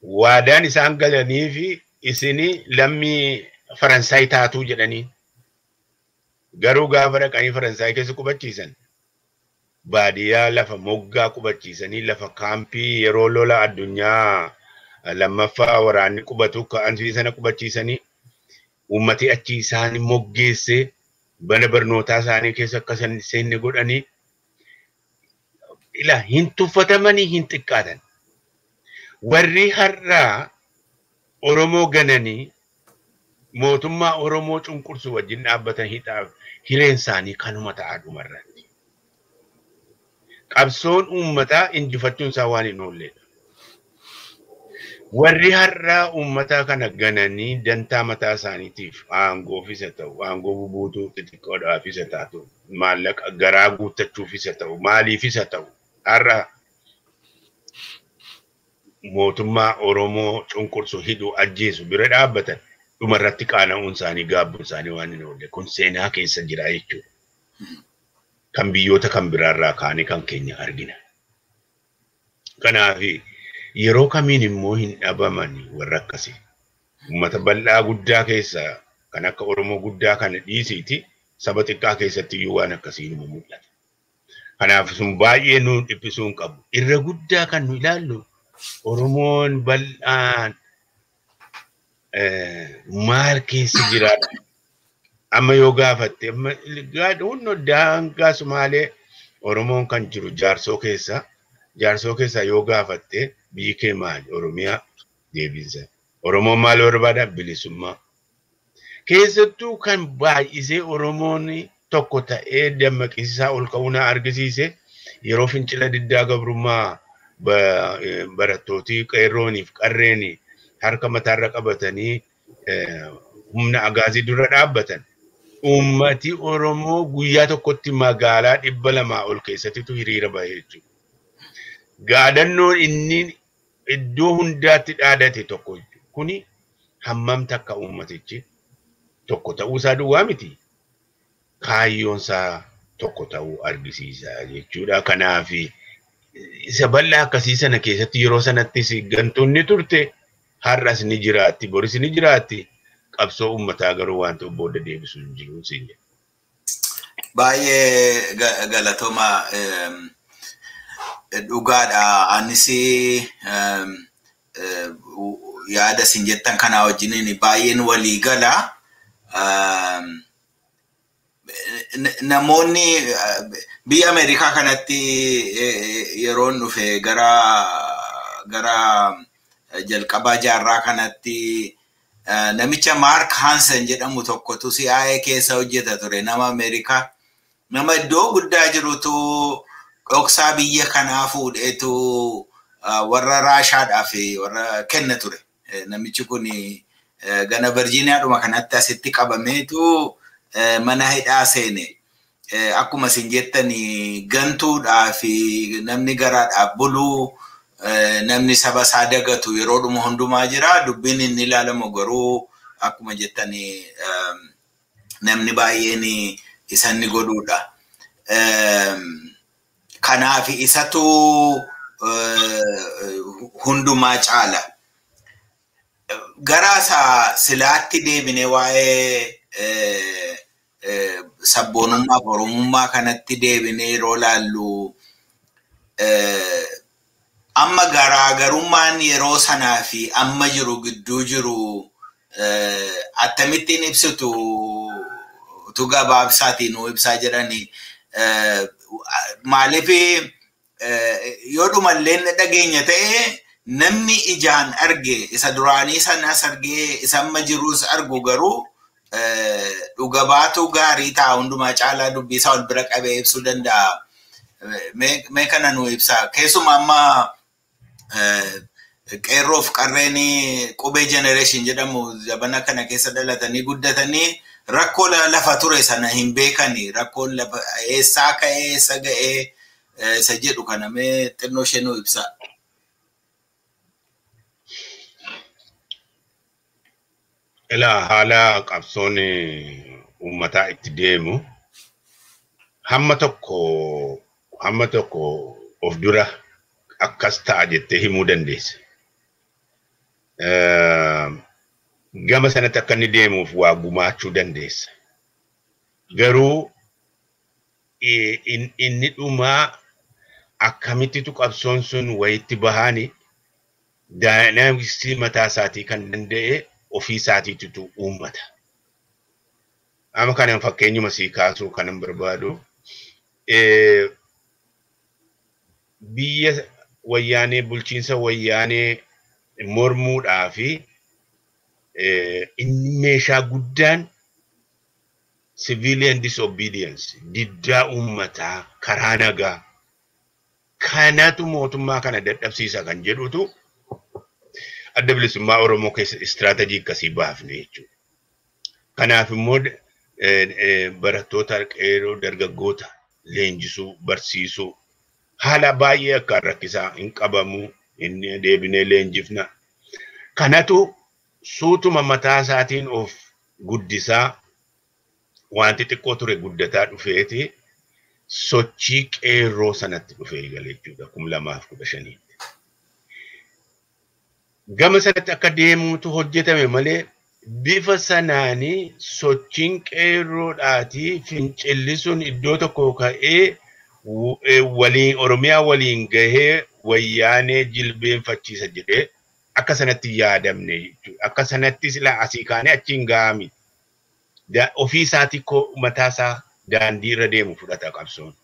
waadaan isaan galanii fi isini lammii Faransaay taatuu jedhanii garuu gaafa dhaqanii Faransaay keessa qubachiisan baadiyyaa lafa moggaa qubachiisanii lafa kaampii yeroo lola addunyaa lammaffaa waraanni qubatu ka'anii sana qubachiisanii ummati achi isaanii moggeesse bana barnootaa isaanii keessa akka seenne godhanii ila hin tuffatamanii hin xiqqaatan. Warri har'aa Oromoo gananii mootummaa Oromoo cunqursu wajjin dhaabbatan hireen isaanii kanuma ta'aa dhumarratti. Qabsoon uummataa injifachuun isaa waan hin oolledha. Warri har'aa uummataa kana gananii dantaa mataa isaaniitiif aangoofis haa ta'u, aangoo bubuutuu xixiqqoodhaafis haa taatu, maallaqa garaa guuttachuufis haa ta'u, maaliifis haa ta'u, har'a mootummaa Oromoo cunqursu hidhuu ajjeesu bira dhaabbatan dhumarratti qaana'uun isaanii gaabbuun isaanii waan hin oolle kun seenaa keessa jira jechuudha. Kan biyyoota kan biraarraa kaanii kan keenya argina. Kanaaf yeroo kamiin immoo hin dhabamani warra akkasii. Uummata bal'aa guddaa keessa kan akka Oromoo guddaa kana dhiisiiti saba xiqqaa keessatti iyyuu waan akkasii nu mul'ata. Kanaaf sun baay'ee nu dhiphisuu hin qabu. Irra guddaa kan nu ilaallu Oromoon bal'aan maal keessa jiraata? Amma yoo gaafatte hundi daangaa Sumaalee Oromoon kan jiru jaarsoo keessa yoo gaafatte biyyi kee maali? Oromiyaa deebisa. Oromoon maal barbaada? Bilisummaa. Keessattuu kan baay'isee Oromoon tokko ta'ee dammaqisiisaa ol ka'uunaa argisiise yeroo fincila diddaa gabrummaa barattootii qeerrooniif qarreeni harka mataarra qabatanii humna agaazii dura dhaabbatan. Uummati Oromoo guyyaa tokkotti magaalaa 200 ol keessattitu hiriira bahee jechuudha. Gaadannoon inni iddoo hundaatti dhaadate tokko kuni hammam takka uummatichi tokko ta'uusaa duwwaa miti. Kaayyoon isaa tokko ta'uu argisiisa jechuudha. Kanaaf isa bal'aa akkasii sana keessatti yeroo sanattis gantuunni turte har'as ni jiraatti boris ni jiraatti. Qabsoo uummataa garuu waan ta'u booda deebisuu hin jiru siin jedha. Baay'ee galatooma dhugaadha. Anis yaada sin jettan kana wajjiniin baay'een walii gala. Namoonni biyya Ameerikaa kanatti yeroon dhufe gara jalqabaa jaarraa kanatti namicha Mark Hansen jedhamu tokkotu CIA keessa hojjeta ture. Nama Ameerikaa nama iddoo guddaa jirutu dhoksaa biyya kanaa fuudheetu warra Raashaadhaaf warra kenna ture. Namichi kun gana Virgiiniyaadhuma kanatti asitti qabameetu mana hidhaa seene. Akkuma isin jettanii gantuudhaaf namni garaadhaaf bulu namni saba isaa dagatu yeroodhuma hundumaa jira. Dubbiin inni ilaalamu garuu akkuma jettanii namni baay'een isanni godhuudha. Kanaaf isatu hundumaa caala. Garaasa silaatti deebine waa'ee sabboonummaa oromummaa kanatti deebine yeroo laallu amma garaagarummaan yeroo sanaa fi amma jiru gidduu jiru akkamittiin ibsitu tu gabaabsaatiin ibsaa jedhanii maaliif yoo dhumallee dhageenya ta'e namni ijaan arge isa duraanii sanas arge isa amma jirus argu garuu dhuga baatu gaarii ta'a hundumaa caalaa dubbii isaa ol bira qabee ibsuu danda'a. Mee kana nu ibsaa. Keessumaa amma qeerroof qarreen qubee generation jedhamu zabana kana keessa dhalatanii guddatanii rakkoo lafa ture sana hin beekani. Rakkoon lafa eessaa ka'ee eessa ga'ee isa jedhu kana mee xinnoo ishee nu ibsaa. Ila haala qabsoon uummataa itti deemu hamma tokko of dura akkas ta'a jettee himuu dandeessa. Gama sanatti akka inni deemuuf waa gumaachuu dandeessa. Garuu inni dhumaa akkamittitu qabsoon sun wayitti bahani daayinaamiksii mataa isaatii kan danda'e ofii isaatiitu uummata. Amma kana fakkeenyuma sii kaasuu kanan barbaadu biyya wayyaanee bulchiinsa wayyaanee mormuudhaa fi inni meeshaa guddaan civilian disobedience diddaa uummataa karaa nagaa kanatu mootummaa kana dadhabsiisa kan jedhutu adda bilisummaa Oromoo keessa istiraatejii akkasii baafne jechuudha. Kanaaf immoo barattoota qeerroo dargaggoota leenjisuu barsiisuu haala baay'ee akka rakkisaa hin qabamu inni deebinee leenjifna. Kanatu suutuma mataa isaatiin of guddisaa wanti xiqqoo ture guddataa dhufeeti sochii qeerroo sanatti dhufee galee jechuudha 2015. Gama sanatti akka deemuutu hojjetame malee bifa sanaanii sochiin qeerroodhaatii fincillisuun iddoo tokko ka'ee waliin Oromiyaa waliin gahee wayyaanee jilbeenfachiisa jedhee akka sanatti yaadamne jechuudha. Akka sanatti sila asii kaanee achiin gaami. Ofii isaatii mataasaa daandii irra deemu fudhata qabsoon.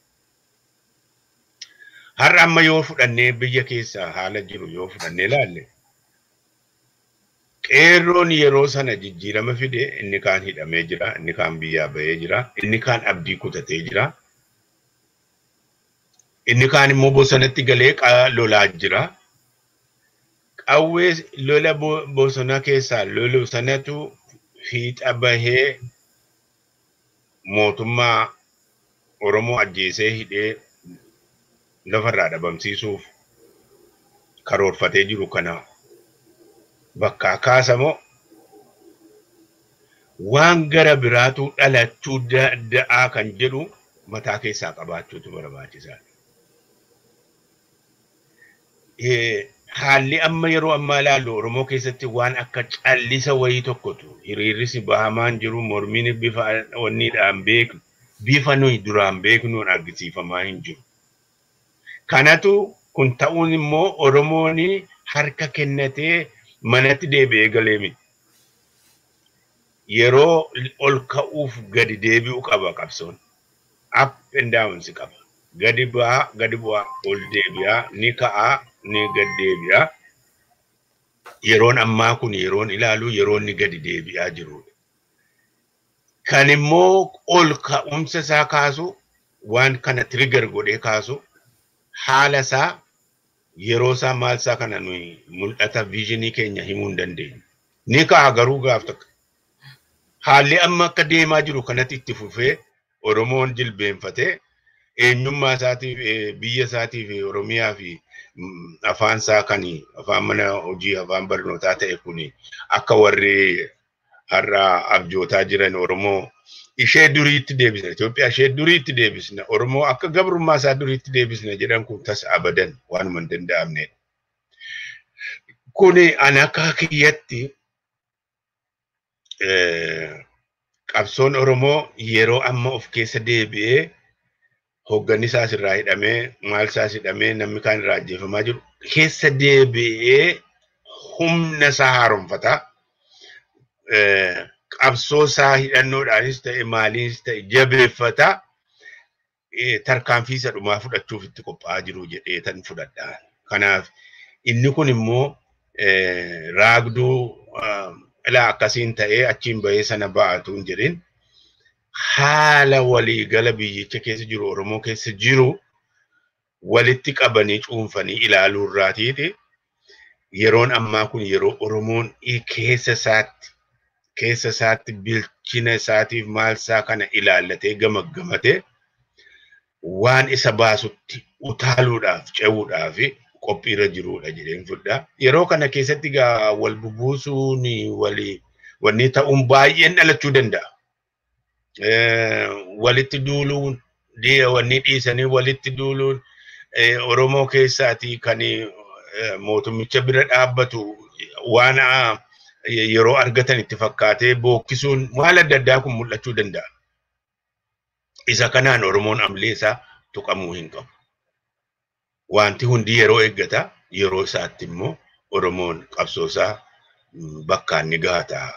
Har'a amma yoo fudhannee biyya keessa haala jiru yoo fudhannee ilaalle qeerroon yeroo sana jijjiirama fide inni kaan hidhamee jira, inni kaan biyyaa bahee jira, inni kaan abdii kutatee jira. Inni kaan immoo bosonatti galee lolaa jira. Qawwee lola bosona keessaa lolu sanatu fiixa bahee mootummaa Oromoo ajjeesee hidhee lafarraa dhabamsiisuuf karoorfatee jiru kana bakka kaasamoo waan gara biraatu dhalachuu da'aa kan jedhu mataa keessaa qabaachuutu barbaachisaadha. Haalli amma yeroo ammaa ilaallu Oromoo keessatti waan akka callisa wayii tokkotu hiriirrisi bahamaan jiru mormiin bifa wanniidhaan beeknu bifa nuyi duraan beeknuun argisiifamaa hin jiru. Kanatu kun ta'uun immoo Oromoon harka kennatee manatti deebi'ee galee miti. Yeroo ol ka'uuf gadi deebi'u qaba qabsoon. Up and down si qaba. Gadi bu'aa ol deebi'aa ni ka'aa ni gad deebi'aa. Yeroon ammaa kun yeroon ilaalu yeroon ni gadi deebi'aa jirudha. Kan immoo ol ka'umsa isaa kaasu waan kana trigger godhee kaasu haala isaa yeroo isaa maal isaa kana nuyi mul'ata viizinii keenya himuu hin dandeenyu. Ni ka'a garuu gaaf tokko. Haalli amma akka deemaa jiru kanatti itti fufee Oromoon jilbeenfatee eenyummaa isaatiif biyya isaatiif Oromiyaa fi afaan isaa kan afaan mana hojii afaan barnootaa ta'e kun akka warri har'a abjootaa jiran Oromoo ishee duriitti deebisna Itoophiyaa ishee duriitti deebisna Oromoo akka gabrummaa isaa duriitti deebisna jedhan kun tas abadan waanuma hin danda'amne. Kuni ana akka kiyyatti qabsoon Oromoo yeroo amma of keessa deebi'ee hogganni isaas irraa hidhamee maal isaas hidhamee namni kaan irraa ajjeefamaa jiru keessa deebi'ee humna isaa haaromfata. Qabsoo isaa hidhannoodhaanis ta'e maaliinis ta'e jabeeffata. Tarkaanfii isa dhumaa fudhachuuf itti qophaa'aa jiru jedhee tan fudhadhaan. Kanaaf inni kun immoo raagduu ilaa akkasiin ta'ee achiin bahee sana ba'atu hin jirin. Haala waliigala biyyicha keessa jiru Oromoo keessa jiru walitti qabanii cuunfanii ilaaluu irraatiiti. Yeroon ammaa kun yeroo Oromoon keessa isaatti bilchina isaatiif maal isaa kana ilaallatee gamaggamatee waan isa baasutti utaaluudhaaf ce'uudhaaf qophiirra jiruudha jedheen fudhaa. Yeroo kana keessatti gaa wal bubuusuun wanni ta'uun baay'een dhalachuu danda'a. Walitti duuluun wanni dhiisanii walitti duuluun Oromoo keessaatii kan mootummicha bira dhaabbatu waan yeroo argatan itti fakkaatee bookkisuun maal adda addaa kun mul'achuu danda'a. Isa kanaan Oromoon amlee isaa tuqamuu hin qabu. Wanti hundi yeroo eeggata yeroo isaatti immoo Oromoon qabsoo isaa bakkaan ni gaata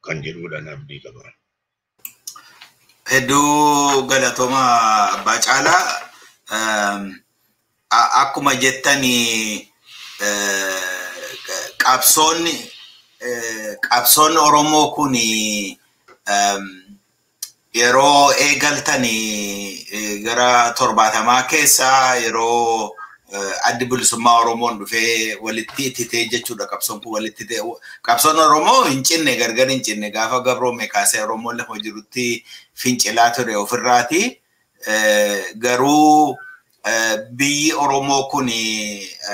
kan jedhuudhaan abdii qaban. Hedduu galatooma Abbaa Caalaa akkuma jettanii qabsoon Oromoo kun yeroo eegaltanii gara 70 keessa yeroo addi bilisummaa Oromoon dhufee walitti ititee jechuudha. Qabsoon kun walitti ititee qabsoon Oromoo hin cinne gargar hin cinne gaafa gabroome kaasee Oromoon lafa jirutti fincilaa ture ofirraati. Garuu biyyi Oromoo kun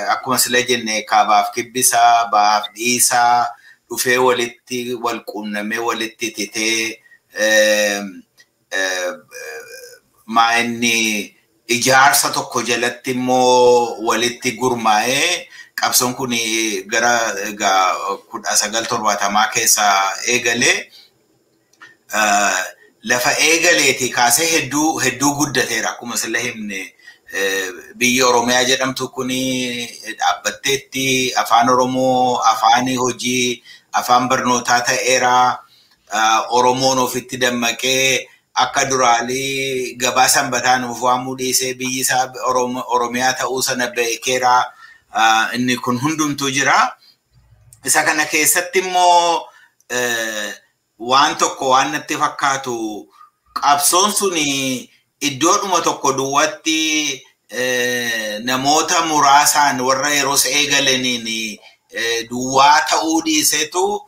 akkuma sila jenne kaabaaf kibbisaa baaf dhiisaa dhufee walitti wal quunnamee walitti ititee maa'inni ijaarsa tokko jalatti immoo walitti gurmaa'ee qabsoon kun gara 1970 keessa eegalee lafa eegaleeti kaasee hedduu guddateera. Akkuma sila himne biyyi Oromiyaa jedhamtu kun dhaabbatteetti afaan Oromoo afaan hojii afaan barnootaa ta'eera. Oromoon ofitti dammaqee akka duraalii gabaa sanbataan of waamuu dhiisee biyyi isaa Oromiyaa ta'uu sana beekeera. Inni kun hundumtuu jira. Isa kana keessatti immoo waan tokko waan natti fakkaatu qabsoon suni iddoodhuma tokko duwwaatti namoota muraasaan warra yeroo eegalaniin duwwaa ta'uu dhiiseetu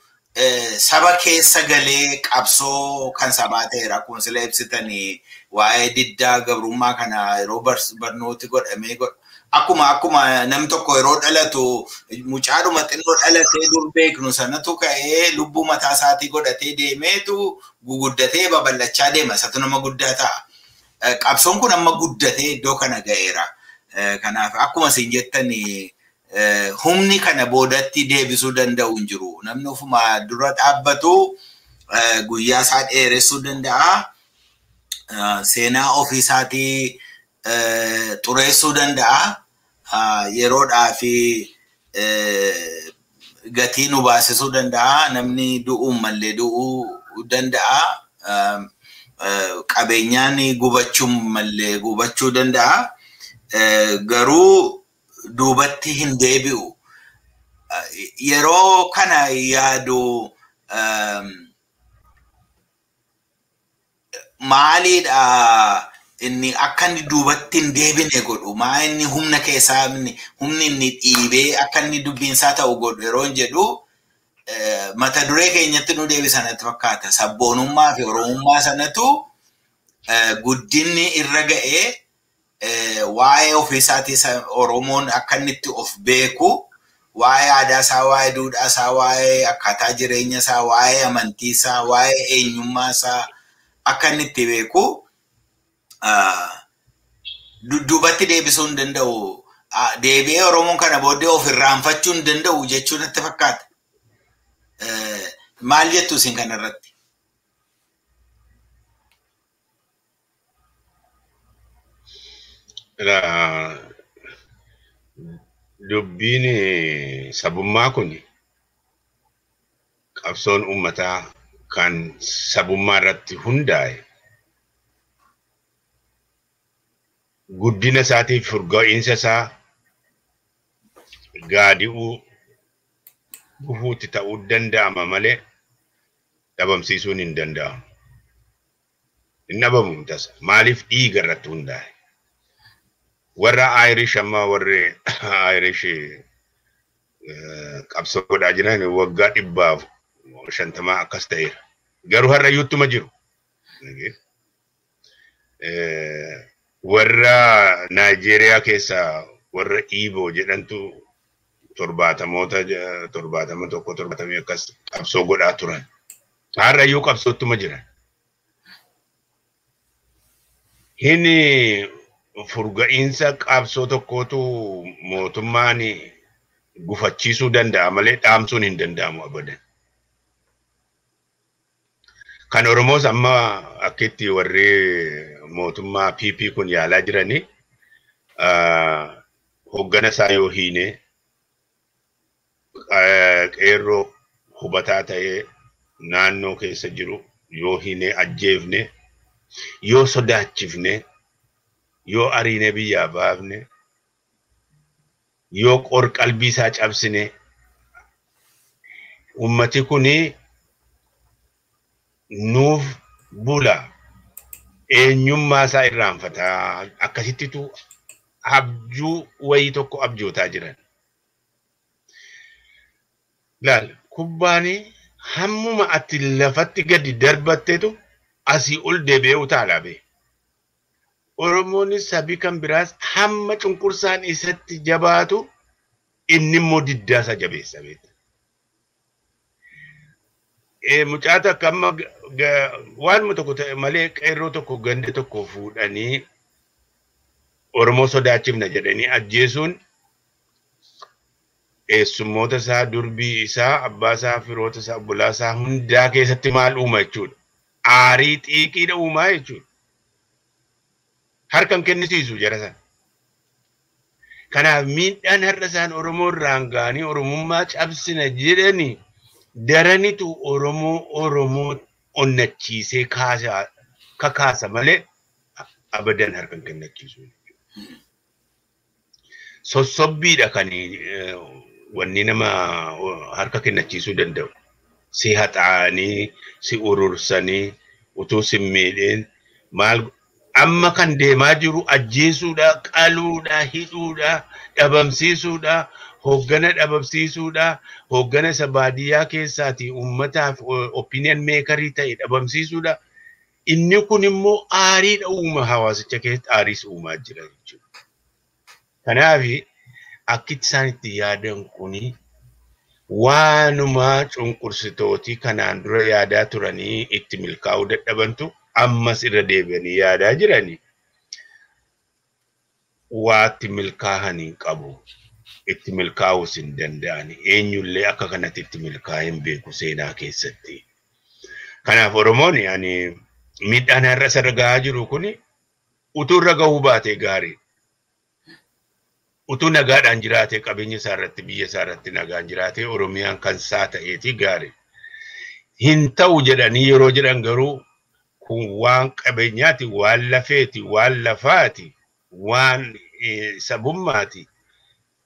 saba keessa galee qabsoo kan sabaa ta'eera. Akkuma sila ibsitanii waa'ee diddaa gabrummaa kana yeroo barnooti godhamee akkuma nam tokko yeroo dhalatu mucaadhuma xinnoo dhalatee dur beeknu sanatu ka'ee lubbuu mataa isaatii godhatee deemeetu guguddatee babal'achaa deema. Isatu nama guddaa ta'a. Qabsoon kun amma guddatee iddoo kana ga'eera. Kanaaf akkuma isin jettanii humni kana boodatti deebisuu danda'u hin jiru. Namni ofuma dura dhaabbatu guyyaa isaa dheeressuu danda'a. Seenaa ofii isaatii xureessuu danda'a. Yeroodhaa fi gatii nu baasisuu danda'a. Namni du'uun mallee du'uu danda'a. Qabeenyaan gubachuun mallee gubachuu danda'a. Garuu duubatti hin deebi'u. Yeroo kana yaadu maaliidha inni akka inni duubatti hin deebine godhu maa inni humna keessaa humni inni dhiibee akka inni dubbiinsaa ta'u godhu yeroo hin jedhu mata duree keenyatti nu deebisanatti fakkaata sabboonummaa fi oromummaa sanatu guddinni irra ga'ee waa'ee ofiisaatii Oromoon akka inni itti of beeku waa'ee aadaa isaa waa'ee duudhaa isaa waa'ee akkaataa jireenya isaa waa'ee amantii isaa waa'ee eenyummaa isaa akka inni itti beeku duubatti deebisuu hin danda'u deebi'ee Oromoon kana booddee of irraanfachuu hin danda'u jechuun natti fakkaata. Maal jettu isin kanarratti? Dubbiin sabummaa kun qabsoon uummataa kan sabummaa irratti hundaa'e guddina isaatiif furga'iinsa isaa gaadi'uu gufuutti ta'uu danda'ama malee dhabamsiisuun hin danda'amu. Hin dhabamu tasa maaliif dhiiga irratti hundaa'e? Warra Irish amma warri Irish qabsoo godhaa jiran waggaa 150 akkas ta'eera. Garuu har'a iyyuuttuma jiru. Warra Nigeria keessa warra Igbo jedhantu 70 akkas qabsoo godhaa turan. Har'a iyyuu qabsoottuma jiran. Hini furga'iinsa qabsoo tokkootu mootummaan gufachiisuu danda'a malee dhaamsuun hin danda'amu abadan. Kan Oromoos amma akkitti warri mootummaa PP kun yaalaa jirani hoggana isaa yoo hiine qeerroo hubataa ta'ee naannoo keessa jiru yoo hiine ajjeefne yoo sodaachifne yoo ariine biyyaa baafne yoo qor qalbii isaa cabsine ummati kuni nuuf bula eenyummaa isaa irraanfataa akkasittitu abjuu wayii tokko abjootaa jiran. Laal kubbaanii hammuma ati lafatti gadi darbatteetu asii ol deebi'ee utaalaa bee. Oromoonis sabii kan biraas hamma cunqursaan isatti jabaatu inni immoo diddaasaa jabeessa beekta. Mucaata akka amma waanuma tokko ta'e malee qeerroo tokko ganda tokko fuudhanii Oromoo sodaachifna jedhanii ajjeesuun eessummoota isaa durbii isaa abbaa isaa firoota isaa obbolaa isaa hundaa keessatti maal uuma jechuudha. Aarii xiiqiidha uumaa jechuudha. Harkan kennisiisu jara sana. Kanaaf miidhaan har'a isaan Oromoo irraan ga'anii Oromummaa cabsina jedhanii daranitu Oromoo onnachiisee kakaasa malee abadan harkan kennachiisu. Sossobbiidha kan wanni nama harka kennachiisuu danda'u. Si haxaanii, si urursanii, utuu si miidheen maal amma kan deemaa jiru ajjeesuudha, qaluudha, hidhuudha, dhabamsiisuudha, hoggana dhabamsiisuudha, hoggana isa baadiyyaa keessaati uummataaf opinion makerii ta'e dhabamsiisuudha. Inni kun immoo aariidha uuma hawaasicha keessatti aariis uumaa jira jechuudha. Kanaaf akkitti isaan itti yaadan kuni waanuma cunqursitooti kanaan dura yaadaa turanii itti milkaa'uu dadhabantu ammas irra deebi'anii yaadaa jiranii waatti milkaa'anii qabu. Itti milkaa'uus hin danda'ani. Eenyullee akka kanatti itti milkaa'ee hin beeku seenaa keessatti. Kanaaf Oromoon miidhaan har'a isa gahaa jiru kuni utuu irra gahuu baatee gaarii. Utuu nagaadhaan jiraatee qabeenya isaa irratti biyya isaa irratti nagaan jiraatee Oromiyaan kan isaa ta'eeti gaarii. Hin ta'u jedhanii yeroo jedhan garuu kun waan qabeenyaati, waan lafeeti, waan lafaati, waan sabummaati.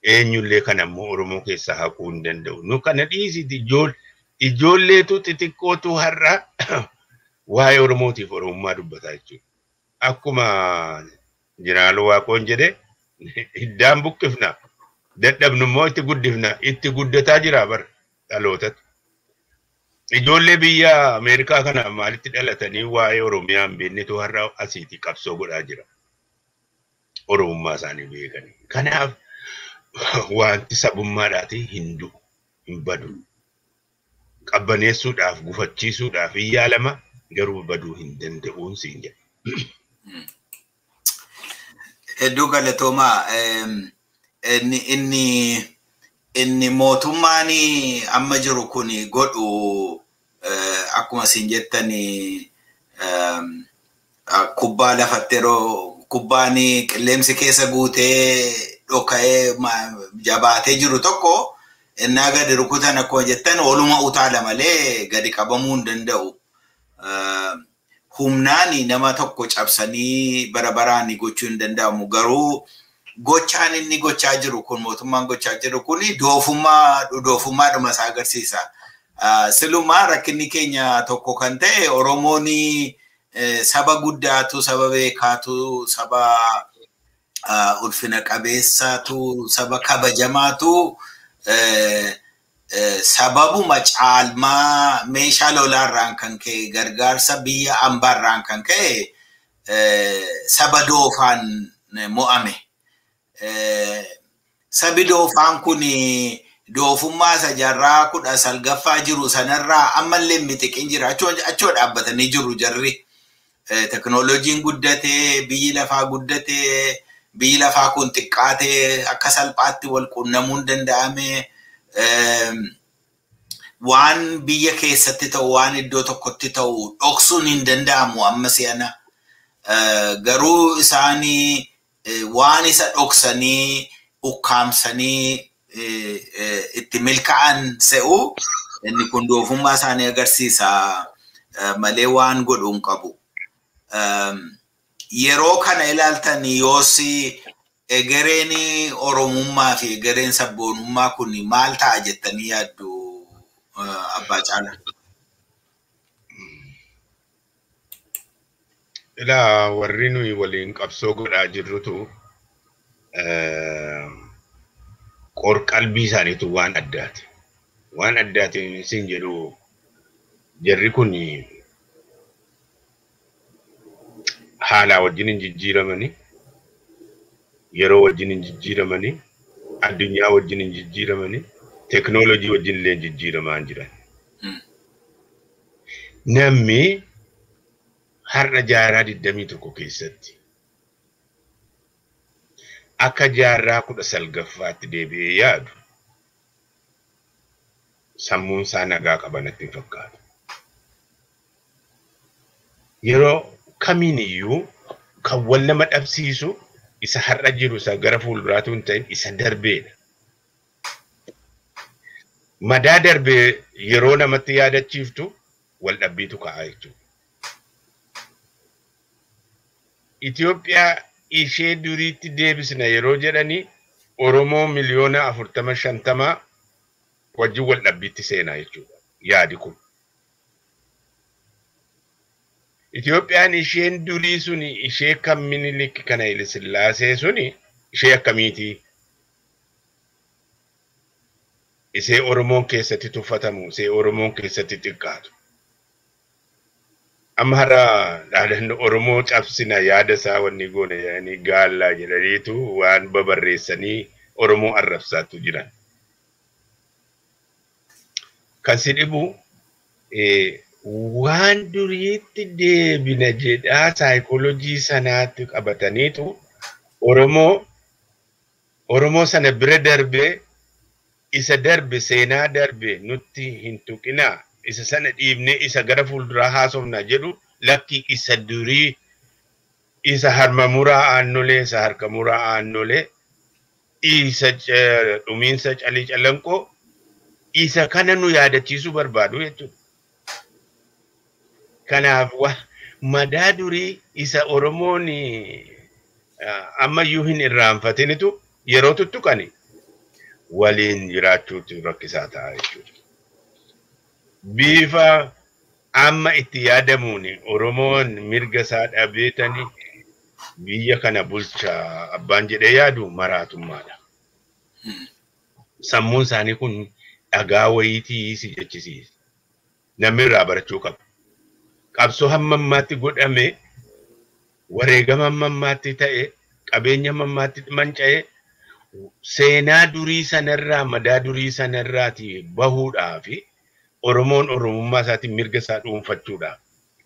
Eenyullee kan ammoo Oromoo keessaa haquu hin danda'u. Nu kana dhiisiti ijoolleetu xixiqqootu har'a waa'ee Oromootiif Oromummaa dubbataa jechuudha. akkuma Jeneraal Waaqoon jedhe iddaan buqqifna dadhabnu immoo itti guddifna itti guddataa jira bar dhalootatti. Ijoollee biyya Ameerikaa kana maalitti dhalatanii waa'ee Oromiyaa hin beeknetu har'a asiitii qabsoo godhaa jira. Oromummaa isaanii beekanii. Kanaaf wanti sabummaadhaati hin badu. Qabbaneessuudhaaf gufachiisuudhaaf hin yaalama garuu baduu hin danda'uun siin jedha. Hedduu galatoomaa inni mootummaan amma jiru kun godhu akkuma siin jettani kubbaa lafatti yeroo kubbaan qilleensi keessa guutee dhoka'ee jabaatee jiru tokko innaa gadi rukutan akkuma jettan oluma utaala malee gadi qabamuu hin danda'u. Humnaani nama tokko cabsanii bara baraan gochuu hin danda'amu garuu gochaan inni gochaa jiru kun mootummaan gochaa jiru kun doofummaadhuma isaa agarsiisa. Silumaa rakkinni keenya tokko kan ta'e Oromoon saba guddaatu saba beekaatu saba ulfina qabeessaatu saba kabajamaatu sababuma caalmaa meeshaa lolaarraan kan ka'e gargaarsa biyya ambaarraan kan ka'e saba doofaan mo'ame. Sabi doofaan kun doofummaa isa jarraa 19 jiru sanarraa ammallee mitiqin jira achoo dhaabbatanii jiru jarri. Teknooloojiin guddatee biyyi lafaa guddatee biyyi lafaa kun xiqqaatee akka salphaatti wal quunnamuun danda'ame. Waan biyya keessatti ta'u waan iddoo tokkotti ta'u dhoksuun hin danda'amu amma si'ana. Garuu isaanii waan isa dhoksanii ukkaamsanii itti milkaa'an se'u inni kun doofummaa isaanii agarsiisa malee waan godhuun qabu. Yeroo kana ilaaltan yoos egereen Oromummaa fi egereen sabboonummaa kun maal ta'a jettanii yaaddu Abbaa Caalaa? Ilaa warri nuyi waliin qabsoo godhaa jirrutu qorqalbii isaaniitu waan addaati. Waan addaati isin jedhu jarri kun haala wajjin hin jijjiiramanii yeroo wajjin hin jijjiiramanii addunyaa wajjin hin jijjiiramanii teknoolojii wajjin illee jijjiiramaa jiran. Namni har'a jaarraa 21 keessatti akka jaarraa 19ffaatti deebi'ee yaadu sammuun isaa nagaa qabanatti fakkaatu. Yeroo kamiin iyyuu kan wal nama dhabsiisu isa har'a jiru isa gara fuulduraatu hin ta'in isa darbeedha. Madaa darbee yeroo namatti yaadachiiftu wal dhabbiitu ka'aa jechuudha. Itoophiyaa ishee duriitti deebisna yeroo jedhanii Oromoo miliyoona 40-50 wajjin wal dhabbiitti seenaa jechuudha yaadi kun. Itoophiyaan isheen durii suni ishee kan Minilik kana Haile Sillaasee suni ishee akkamiiti? Ishee Oromoon keessatti tuffatamu, ishee Oromoon keessatti xiqqaatu. Amma har'a dhaadannoo Oromoo cabsina yaada isaa wanni goone jedhanii gaallaa jedhaniitu waan babarreessanii Oromoo arrabsaatu jiran. Kan si dhibu waan duriitti deebina jedhaa saayikoolojii sanaatti qabataniitu Oromoo sana bira darbee isa darbe seenaa darbe nutti hin tuqinaa isa sana dhiibnee isa gara fuulduraa haasofna jedhu lakki isa durii isa harma muraa aannolee isa harka muraa aannolee isa dhumiinsa calii calanqoo isa kana nu yaadachiisuu barbaadu jechuudha. Kanaaf madaa durii isa Oromoon ammayyuu hin irraanfatinitu yeroo tuttuqani waliin jiraachuutu rakkisaa ta'a jechuudha. Bifa amma itti yaadamuun Oromoon mirga isaa dhabeetanii biyya kana bulcha abbaan jedhee yaadu maraatummaadha. Sammuun isaanii kun dhagaa wayiitii si jechisiisa. Namni irraa barachuu qaba. Qabsoo hamma ammaatti godhame, wareegama hamma ammaatti ta'e, qabeenya hamma ammaatti manca'e, seenaa durii sanarraa madaa durii sanarraati bahuudhaafi Oromoon Oromummaa isaatiin mirga isaa dhuunfachuudhaaf.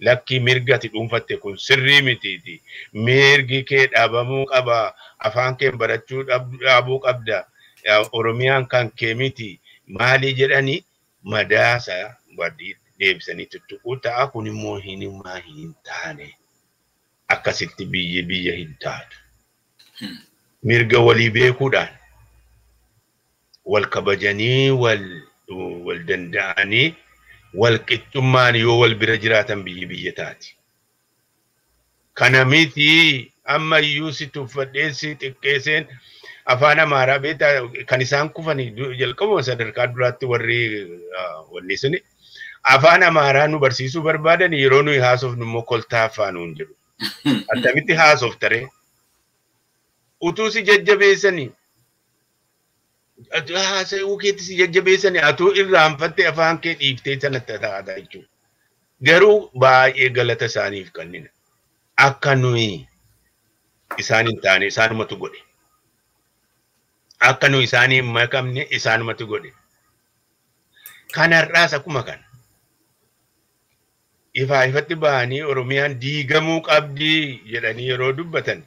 Lakkii mirga ati dhuunfatte kun sirrii mitiiti. Mirgi kee dhaabamuu qaba. Afaan kee barachuu dhaabuu qabda. Oromiyaan kan kee miti. Maali jedhanii madaasa wadii deebisanii tuttuquu ta'a. Kun immoo hin taane. Akkasitti biyya hin taatu. Mirga walii beekuudhaan wal kabajanii wal danda'anii wal qixxummaan yoo wal bira jiraatan biyya taati. Kana miti amma iyyuu si tuffadhee si xiqqeesseen afaan Amaaraa beektaa kan isaan kufanii jalqabuma sadarkaa duraatti wanni suni afaan Amaaraa nu barsiisuu barbaadan yeroo nuyi haasofnu immoo koltaa afaanuun jedhu. Attamitti haasoftare utuu si jajjabeessanii haasa'uu keetti si jajjabeessanii atuu irraanfatte afaan kee dhiiftee sanatti ta'aadha jechuudha. Garuu baay'ee galata isaaniif kennina. Akka nuyi isaan hin taane isaanumatu godhe. Akka nuyi isaanii hin makamne isaanumatu godhe. Kanarraas akkuma kana. Ifatti bahanii Oromiyaan diigamuu qabdi jedhanii yeroo dubbatan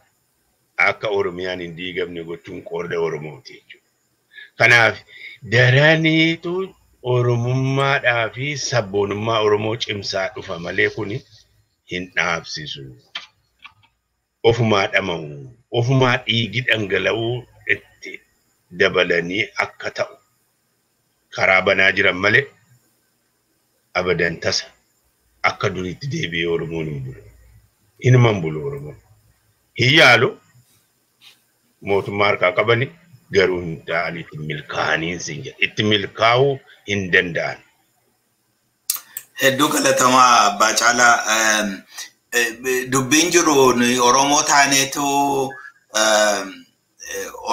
akka Oromiyaan hin diigamne gochuun qooda Oromooti jechuudha. Kanaaf daraniitu Oromummaadhaa fi sabboonummaa Oromoo cimsaa dhufa malee kuni hin dhaabsisu. Ofumaa dhama'u, ofumaa dhiigi dhangala'uu itti dabalanii akka ta'u karaa banaa jiran malee abadan tasa akka duriitti deebi'ee Oromoon hin bulu. Inuman bulu Oromoon. Hin yaalu mootummaa harkaa qabani garuu hin ta'an itti milkaa'anii siin jedha. Itti milkaa'uu hin danda'an. Hedduu galatamaa Abbaa Caalaa. Dubbiin jiru Oromoo taaneetu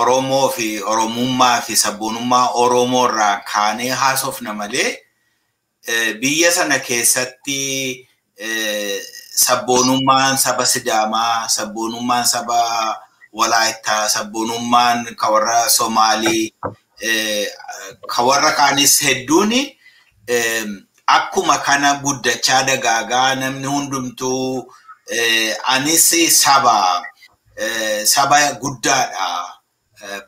Oromoo fi Oromummaa fi sabboonummaa Oromoo irraa kaanee haasofna malee biyya sana keessatti sabboonummaan saba Sidaamaa, sabboonummaan saba Walaayittaa, sabboonummaan kawarra Somaalii, kawarra kaanis hedduun akkuma kana guddachaa dagaagaa namni hundumtuu anis saba guddaadha.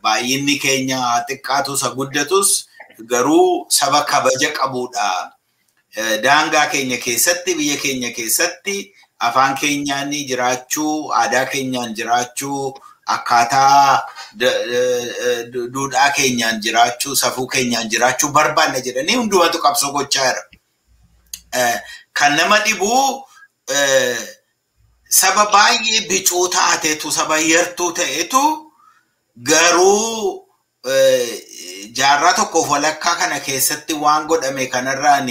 Baay'inni keenya xiqqaatus guddatus garuu saba kabaja qabudha. Daangaa keenya keessatti biyya keenya keessatti afaan keenyaan jiraachuu, aadaa keenyaan jiraachuu, akkaataa duudhaa keenyaan jiraachuu, safuu keenyaan jiraachuu barbaanna jedhanii hundumatu qabsoo gochaa jira. Kan nama dhibu saba baay'ee bicuu taateetu saba yartuu ta'etu garuu jaarraa tokkoof walakkaa kana keessatti waan godhame kanarraan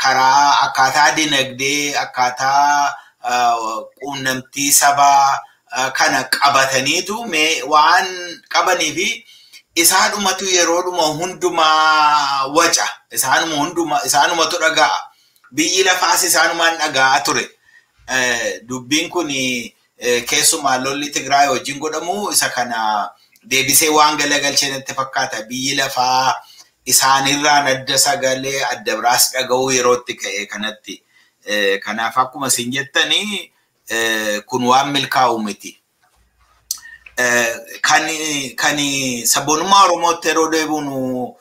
karaa akkaataa dinagdee akkaataa quunnamtii sabaa kana qabataniitu waan qabaniifi isaanumatu yeroodhuma hundumaa waca isaanumatu dhaga'a biyyi lafaas isaanumaan dhaga'aa ture. Dubbiin kun keessumaa lolli Tigraay wajjin godhamu isa kana deebisee waan galagalchee natti fakkaata. Biyyi lafaa isaanirraan adda sagalee adda biraas dhaga'uu yerootti ka'e kanatti. Kanaaf akkuma isin jettanii kun waan milkaa'u miti. Kan sabboonummaa Oromootti yeroo deebiinu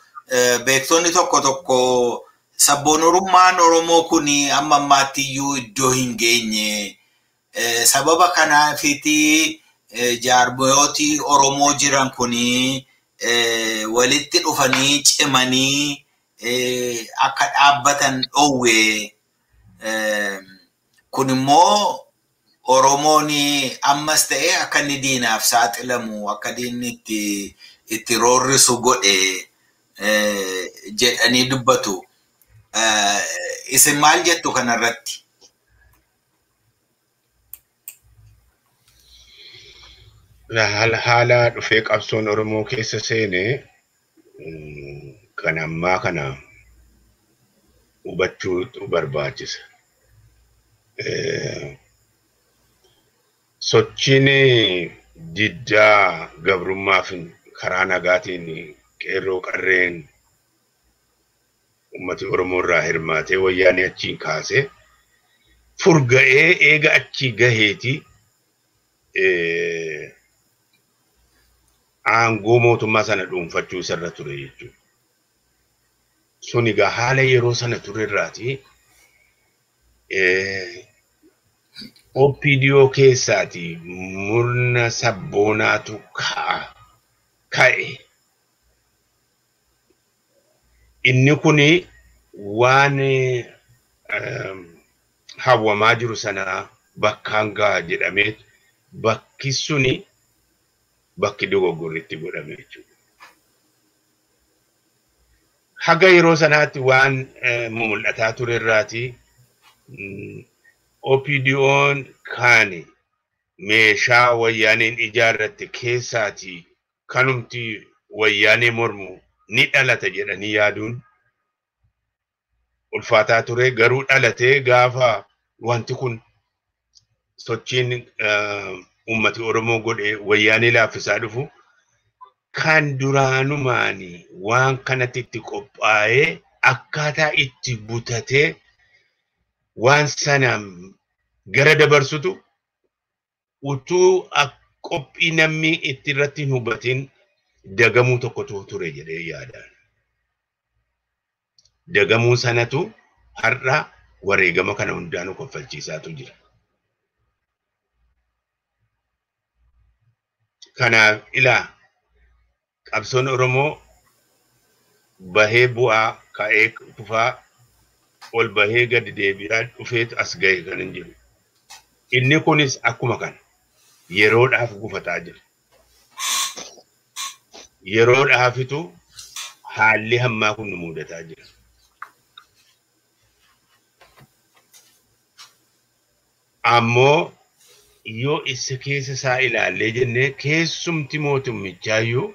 beektonni tokko sabboonummaan Oromoo kun amma ammaattiyyuu iddoo hin geenye. Sababa kanaafiti jaarmooti Oromoo jiran kun walitti dhufanii cimanii akka dhaabbatan dhowwe. Kun immoo Oromoon ammas ta'e akka inni diinaaf saaxilamu akka diinni itti roorrisu godhe jedhanii dubbatu. Isin maal jettu kanarratti? haala dhufee qabsoon Oromoo keessa seenee kan ammaa kana hubachuu barbaachisa. Sochiin diddaa gabrummaaf karaa nagaatiin qeerroo qarreen ummati Oromoo irraa hirmaatee wayyaanee achiin kaasee furga'ee eega achii gaheeti aangoo mootummaa sana dhuunfachuu isarra ture jechuudha. Sun egaa haala yeroo sana ture irraati OPDO keessaati murna sabboonaatu ka'e. Inni kuni waan hawwamaa jiru sana bakkaan ga'a jedhamee bakki suni bakki dogoggorritti godhame jechuudha. Haga yeroo sanaatti waan mul'ataa ture irraati OPDO'n kaani meeshaa wayyaaneen ijaarratte keessaati kanumti wayyaanee mormu ni dhalata jedhanii yaaduun ulfaataa ture. Garuu dhalatee gaafa wanti kun sochiin ummati Oromoo godhe wayyaanee laaffisaa dhufu kan duraanumaani waan kanatti itti qophaa'ee akkaataa itti butatee waan sana gara dabarsutu utuu qophii namni itti irratti hin hubatin dagamuu tokkotu ture jedhee yaadaan. Dagamuu sanatu har'a wareegama kana hundaanuu kaffalchiisaatu jira. Kanaaf ilaa qabsoon Oromoo bahee bu'aa ka'ee dhufaa ol bahee gadi deebi'aa dhufeetu as ga'e kan hin jiru. Inni kunis akkuma kana yeroodhaaf gufataa jira. Yeroodhaafitu haalli hammaa kun nu mudataa jira. Ammoo yoo isa keessa isaa ilaallee jennee keessumti mootummichaayyuu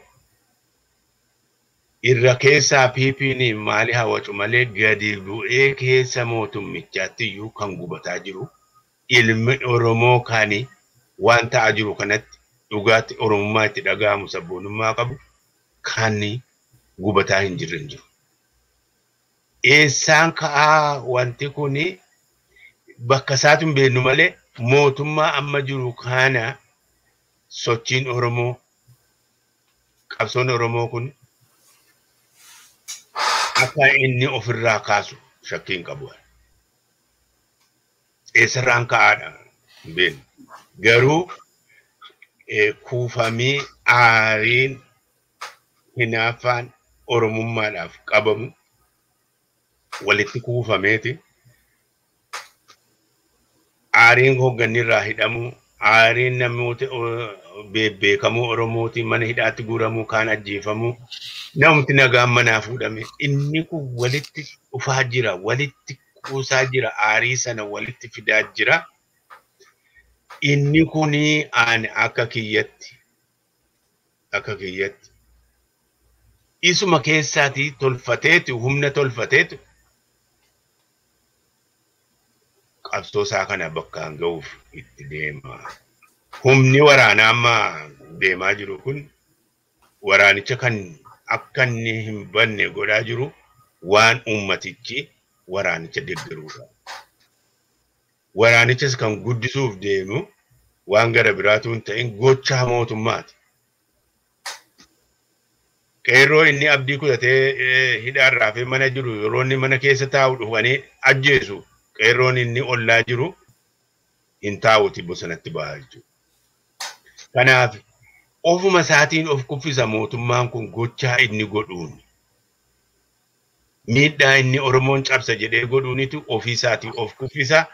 irra keessaa PP'n maali hawwacu malee gadi bu'ee keessa mootummichaatti iyyuu kan gubataa jiru ilmi Oromoo kaani waan ta'aa jiru kanatti dhugaatti Oromummaa itti dhaga'amu sabboonummaa qabu kan gubataa hin jirre hin jiru. Eessaan ka'aa wanti kuni bakka isaatu hin beeknu malee mootummaa amma jiru kana sochiin Oromoo qabsoon Oromoo kun akka inni ofirraa kaasu shakkiin qabu. Eessarraan ka'aadha hin beeknu. Garuu kuufamee aariin hinaaffaan Oromummaadhaaf qabamu walitti kuufameeti. Aariin hoogganni irraa hidhamu, aariin namoota beekamoo Oromooti mana hidhaatti guuramuu kaan ajjeefamu, namni nagaan manaa fuudhame. Inni kun walitti dhufaa jira, walitti kuusaa jira, aarii sana walitti fidaa jira. Inni kuni aan akka kiyyatti isuma keessaati tolfateetu humna tolfateetu qabsoo isaa kana bakkaan ga'uuf itti deema. Humni waraanaa amma deemaa jiru kun waraanicha kan akka inni hin banne godhaa jiru waan ummatichi waraanicha deeggaruudha. Waraanichas kan guddisuuf deemu waan gara biraatu hin ta'in gochaa mootummaati. Qeerroo inni abdii kutatee hidhaarraa fi mana jiru yeroo inni mana keessa taa'u dhufanii ajjeesu. Qeerroon inni ollaa jiru hin taa'uti bosonatti bahaa jechuudha. Kanaaf ofuma isaatiin of kuffisa mootummaan kun gochaa inni godhuun. Miidhaa inni Oromoon cabsa jedhee godhuunitu ofii isaatiin of kuffisa.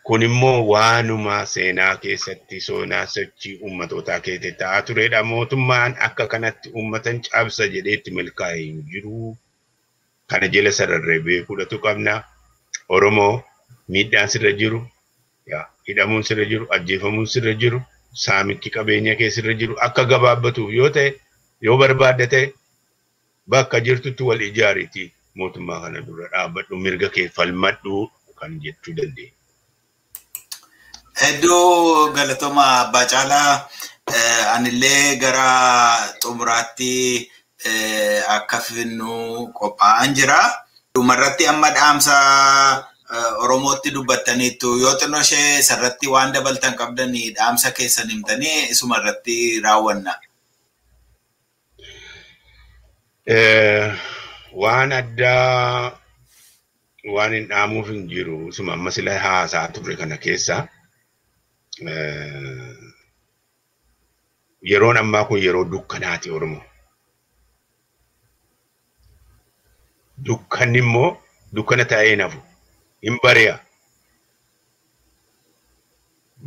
Kun immoo waanuma seenaa keessatti soonaa sochii ummatootaa keessatti ta'aa turedha. Mootummaan akka kanatti ummatan cabsa jedhee itti milkaa'ee hin jiru. Kana jala sararree beekuudhatu qabna. Oromoo miidhaan sirra jiru, hidhamuun sirra jiru, ajjeefamuun sirra jiru, saamichi qabeenya keessirra jiru akka gabaabbatuuf yoo ta'e yoo barbaadate bakka jirtutti wal ijaariti mootummaa kana dura dhaabbadhu mirga kee falmadhu kan jechuu dandeenya. Hedduu galatoma Abbaa Caalaa anillee gara xumuraatti akka finnu qophaa'an jira. Dhumarratti amma dhaamsa Oromootti dubbattaniitu yoo xinnoo ishee sarratti waan dabaltan qabdanii dhaamsa keessan himtanii isumarratti raawwanna. Waan addaa waan hin dhaamuuf hin jiru isuma amma sila haasaa turre kana keessa yeroon ammaa kun yeroo dukkanaati Oromoo. Dukkanni immoo dukkana ta'ee nafu hin bari'a.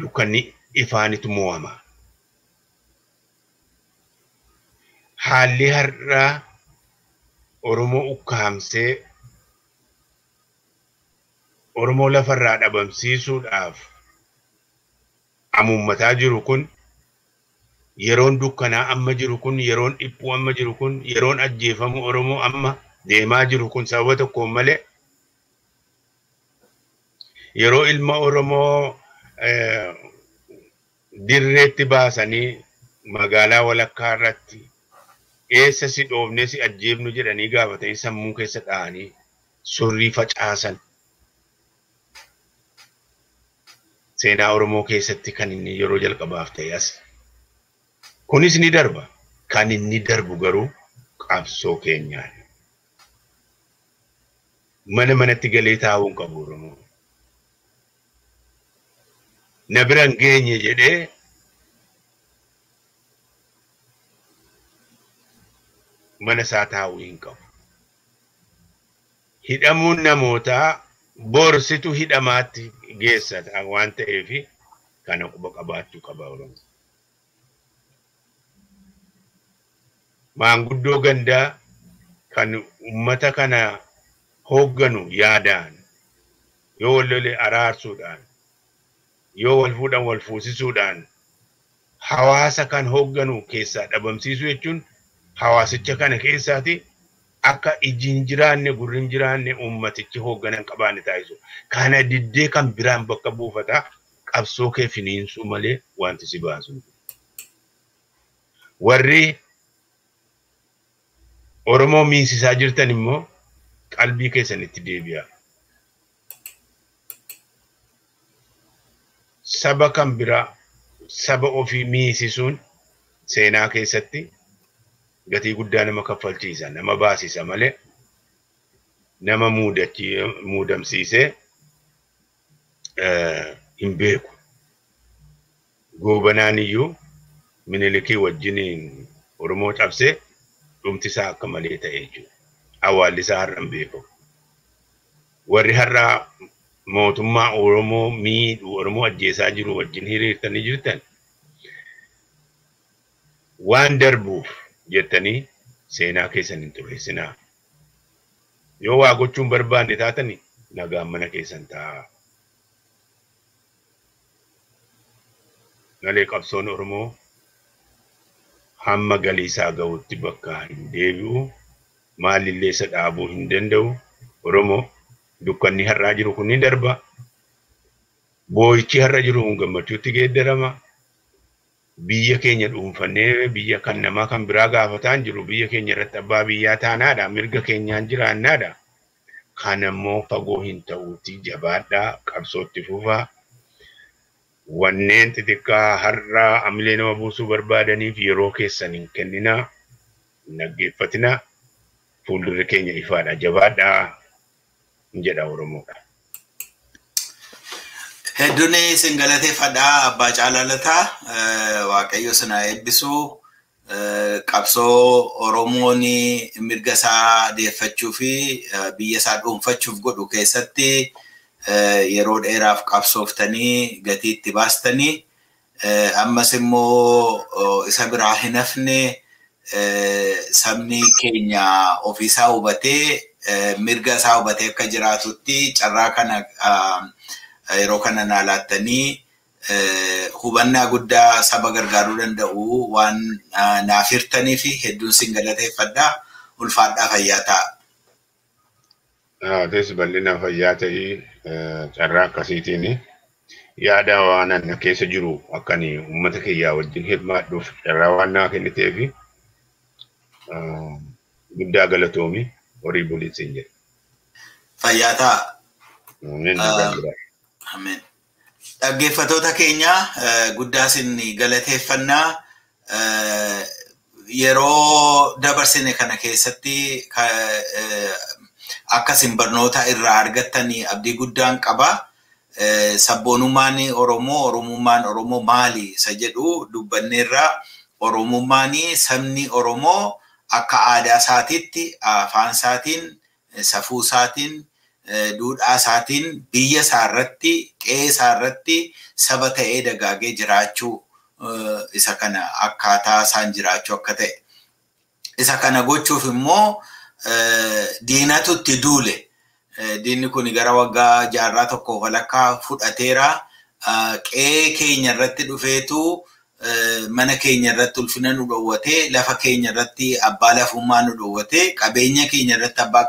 Dukkanni ifaanitu mo'ama. Haalli har'a Oromoo ukkaamsee Oromoo lafarraa dhabamsiisuudhaaf amummataa jiru kun yeroon dukkanaa amma jiru kun yeroon dhiphuu amma jiru kun yeroon ajjeefamu Oromoo amma deemaa jiru kun sababa tokkoon malee yeroo ilma Oromoo dirreetti baasanii magaalaa walakkaa irratti eessa si dhoofne si ajjeefnu jedhanii gaafatanii sammuu keessa dha'anii surrii facaasan. Seenaa Oromoo keessatti kan inni yeroo jalqabaaf ta'e as. Kunis ni darba. Kan inni darbu garuu qabsoo keenyaan. Mana manatti galee taa'uun qabu Oromoo. Na biraan geenye jedhee mana isaa taa'uu hin qabu. Hidhamuun namootaa borsitu hidhamaatti geessata waan ta'eef kana quba qabaachuu qaba Oromoo. Maanguddoo gandaa kan ummata kana hoogganu yaadaan yoo wal lole araarsuudhaan yoo wal fuudhan wal fuusisuudhaan hawaasa kan hoogganu keessaa dhabamsiisuu jechuun hawaasicha kana keessaati akka ijin jiraanne gurrin jiraanne ummatichi hoogganan qabaanne taasisu. Kana diddee kan biraan bakka buufata qabsoo kee finiinsuu malee wanti si baasu. Warri Oromoo miinsisaa jirtan immoo qalbii keessanitti deebi'a. Saba kan biraa saba ofii miinsisuun seenaa keessatti gatii guddaa nama kaffalchiisa, nama baasisa malee nama muudamsiisee hin beeku. Goobanaan iyyuu Minilikii wajjiniin Oromoo cabsee dhumti isaa akka malee ta'ee jiru. Awwaalli isaa har'a hin beeku. Warri har'a mootummaa Oromoo miidhu Oromoo ajjeesaa jiru wajjin hiriirtanii jirtan waan darbuuf jettanii seenaa keessan hin xureessinaa. Yoo waa gochuun barbaanne taatanii nagaan mana keessan taa'aa. Malee qabsoon Oromoo hamma galiisaa ga'utti bakka hin deebi'u. Maalillee isa dhaabuu hin danda'u. Oromoo dukkanni har'aa jiru kun ni darba. Boo'ichi har'a jiru kun gammachuutti geeddarama. Biyya keenya dhuunfannee biyya kan namaa kan biraa gaafataan jiru biyya keenya irratti abbaa biyyaa taanaadha. Mirga keenyaan jiraannaadha. Kan ammoo fagoo hin ta'uuti jabaadhaa qabsootti fufaa. Wanneen xixiqqaa har'a amilee nama buusuu barbaadaniif yeroo keessan hin kenninaa. Naggeeffatinaa. Fuuldurri keenya ifaadha jabaadhaa jedha Oromoodha. Hedduun isin galateeffadhaa Abbaa Caalaa Lataa Waaqayyo sana eebbisuu qabsoo Oromoon mirga isaa deeffachuu fi biyya isaa dhuunfachuuf godhu keessatti yeroo dheeraaf qabsooftanii gatii itti baastanii ammas immoo isa biraa hin hafne sabni keenya ofiisaa hubatee mirga isaa hubatee akka jiraatutti carraa kana yeroo kana naalaattanii hubannaa guddaa saba gargaaruu danda'u waan naaf hirtanii fi hedduun sin galateeffadha. Ulfaadhaa fayyaa ta'a. Tes bal'ina fayyaa ta'ii carraa akkasiitiin yaada waan ana keessa jiru akkanii uummata kiyyaa wajjin hirmaadhuuf carraa waan naa kenniteefi guddaa galatoomi horii buliitiin jedhe. Fayyaa ta'a. Ameen. Dhaggeeffattoota keenya guddaa sin galateeffannaa yeroo dabarsine kana keessatti akkasin barnoota irraa argattanii abdii guddaan qaba. Sabboonummaan Oromummaan Oromoo maali isa jedhu dubbanneerra. Oromummaan sabni Oromoo akka aadaa isaatiitti afaan isaatiin safuu isaatiin duudhaa isaatiin biyya isaarratti qe'ee isaarratti saba ta'ee dagaagee jiraachuu isa kana akkaataa isaan jiraachuu akka ta'e. Isa kana gochuuf immoo diinatu itti duule. Diinni kun gara waggaa jaarraa tokko walakkaa fudhateera. Qe'ee keenya irratti dhufeetu mana keenya irratti ulfina nu dhowwate, lafa keenya irratti abbaa lafummaa nu dhowwate, qabeenya keenya irratti abbaa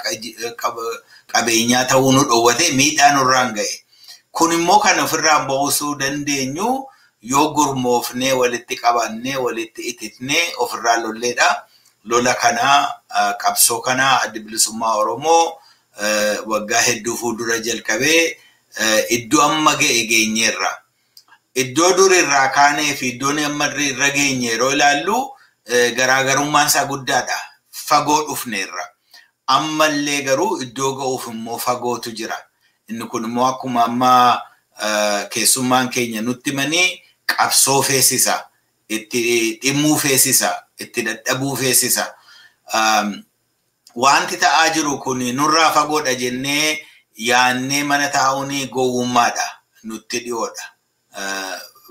qabeenyaa ta'uu nu dhowwate, miidhaa nurraan ga'e. Kun immoo kan ofirraa baasuu dandeenyu yoo gurmoofnee walitti qabannee walitti ititnee ofirraa lolleedha. Lola kana qabsoo kana adda bilisummaa Oromoo waggaa hedduu fuuldura jalqabee iddoo amma ga'e geenyeerra. Iddoo durirraa kaanee fi iddoon amma irra geenye yeroo ilaallu garaagarummaan isaa guddaadha. Fagoo dhufneerra. Ammallee garuu iddoo ga'uuf immoo fagootu jira. Inni kun immoo akkuma amma keessummaan keenya nutti himanii qabsoo feesisa, itti dhimmuu feesisa, itti dadhabuu feesisa. Wanti ta'aa jiru kun nurraa fagoodha jennee yaannee mana taa'uun gowwummaadha. Nutti dhiyoodha.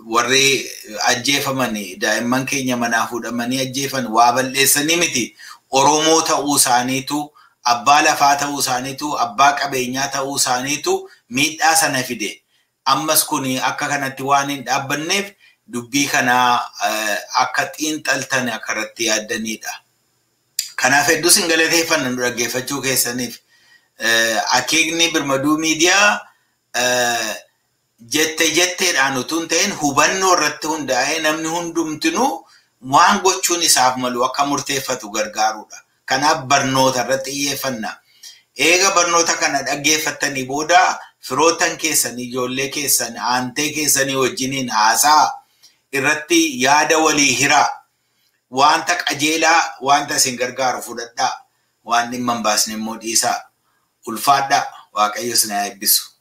Warri ajjeefamanii daa'imman keenya manaa fuudhamanii ajjeefan waa balleessanii miti. Oromoo ta'uu isaaniitu, abbaa lafaa ta'uu isaaniitu, abbaa qabeenyaa ta'uu isaaniitu miidhaa sana fide. Ammas kun akka kanatti waan hin dhaabbanneef dubbii kana akka xiinxaltan akka irratti yaaddanidha. Kanaaf hedduu sin galateeffanna nu dhaggeeffachuu keessaniif. Akeekni Birmaduu Miidiyaa jetteedhaan utuu hin ta'in hubannoo irratti hundaa'ee namni hundumtinuu waan gochuun isaaf malu akka murteeffatu gargaarudha. Kanaaf barnoota irratti xiyyeeffanna. Eega barnoota kana dhaggeeffattanii booda firootan keessan, ijoollee keessan, aantee keessanii wajjiniin haasaa irratti yaada walii hiraa. Wanta qajeelaa, wanta isin gargaaru fudhadhaa. Waan dhimma hin baasne immoo dhiisaa. Ulfaadhaa. Waaqayyo isin haa eebbisu.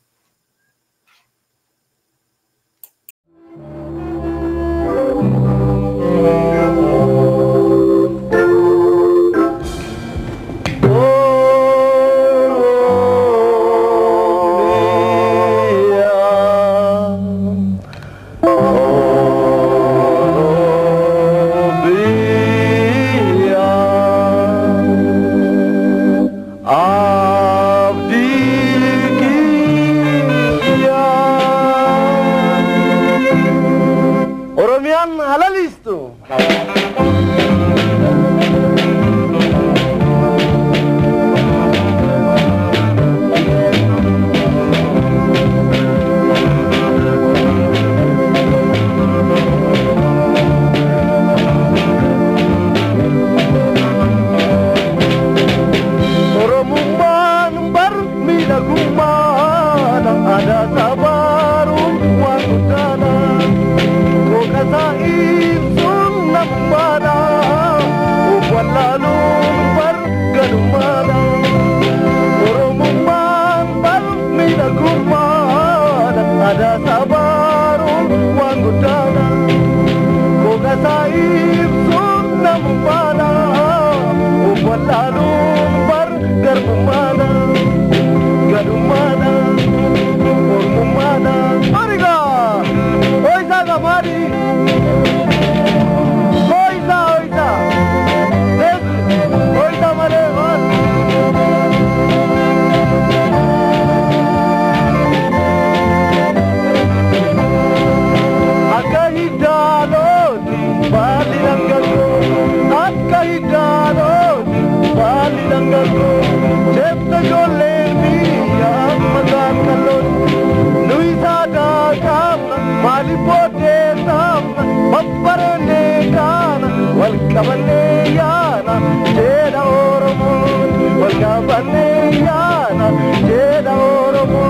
Kata ibsun namma Babbarane kana walkabane yana jeda oromo walkabane yana jeda oromo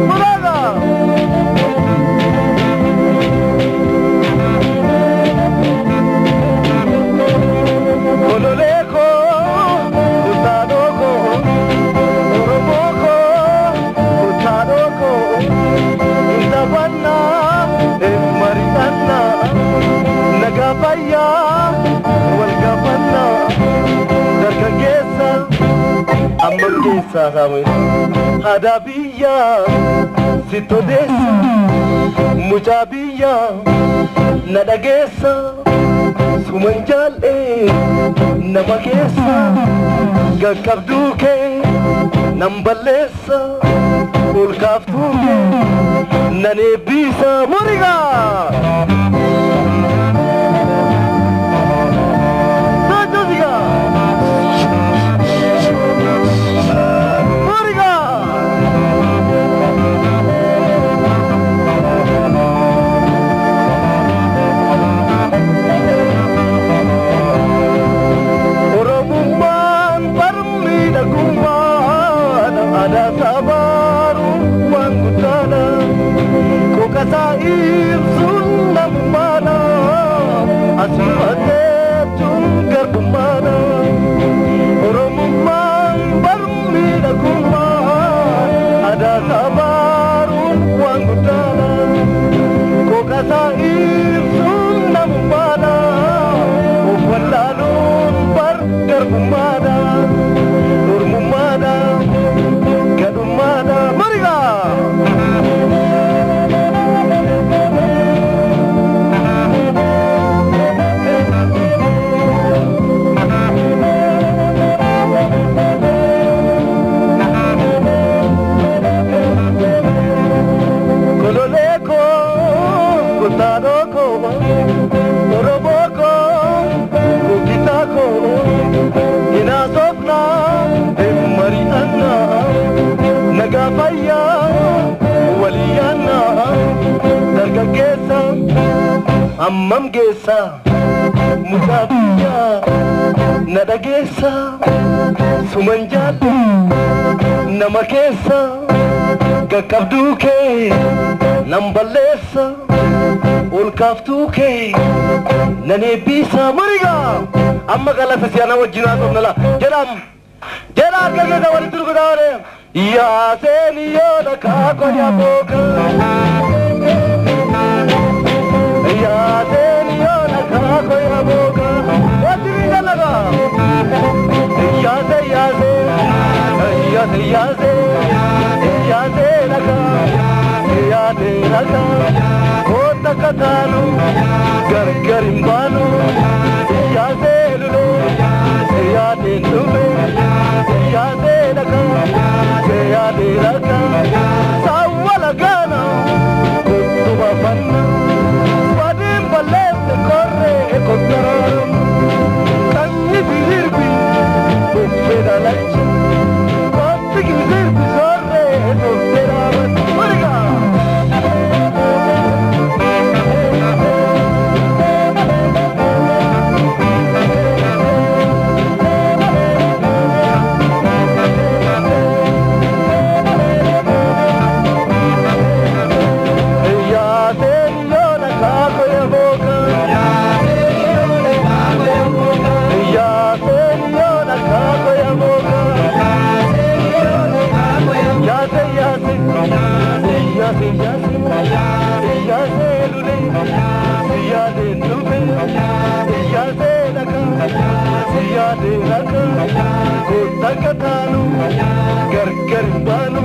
muraga kololeko utadoko oromoko utadoko indabanna marianna nagabaya walgabanna dargagesa amagesa kami hadabiya sitodesa mujabiya nadagesa sumanjale namagesa gagabduke nambalesa ulkaftuke nanebisa muriga Kasair sunnam mana asmate tungar mana oromman barmida kuma ada sabarun wangutana ko kasair sunnam mana wallalun bargar mana urmumada gadumada mariga Tadoko, Oroboko, Kukitako, Inasofna, Mariana, Nagafaya, Waliana, Dargagesa, Ammam Gesa, Mutabiya, Nadagesa, Sumanjata, Namakesa, Gakabduke, Nambalesa, ulkaftuke nane bisa mariga amma gala siyana wajina somnala jelam jela kage da wali turgudare ya seniyo da ka ko ya boka ya seniyo da ka ko ya boka wajiri galaga ya se ya se ya se ya se ya se laka ya de laka Katanu, Gargarimbanu, Yazelulu, Yadinube, Yadelaka, Yadelaka, Sawalagana, Kutubafana, Wadim Balem, Corre, Kotaram, Tangi Zirbi, Pedalachi, Wapiki Zirbi, Sorre, Toperaman, Muriga. Gargarimbanu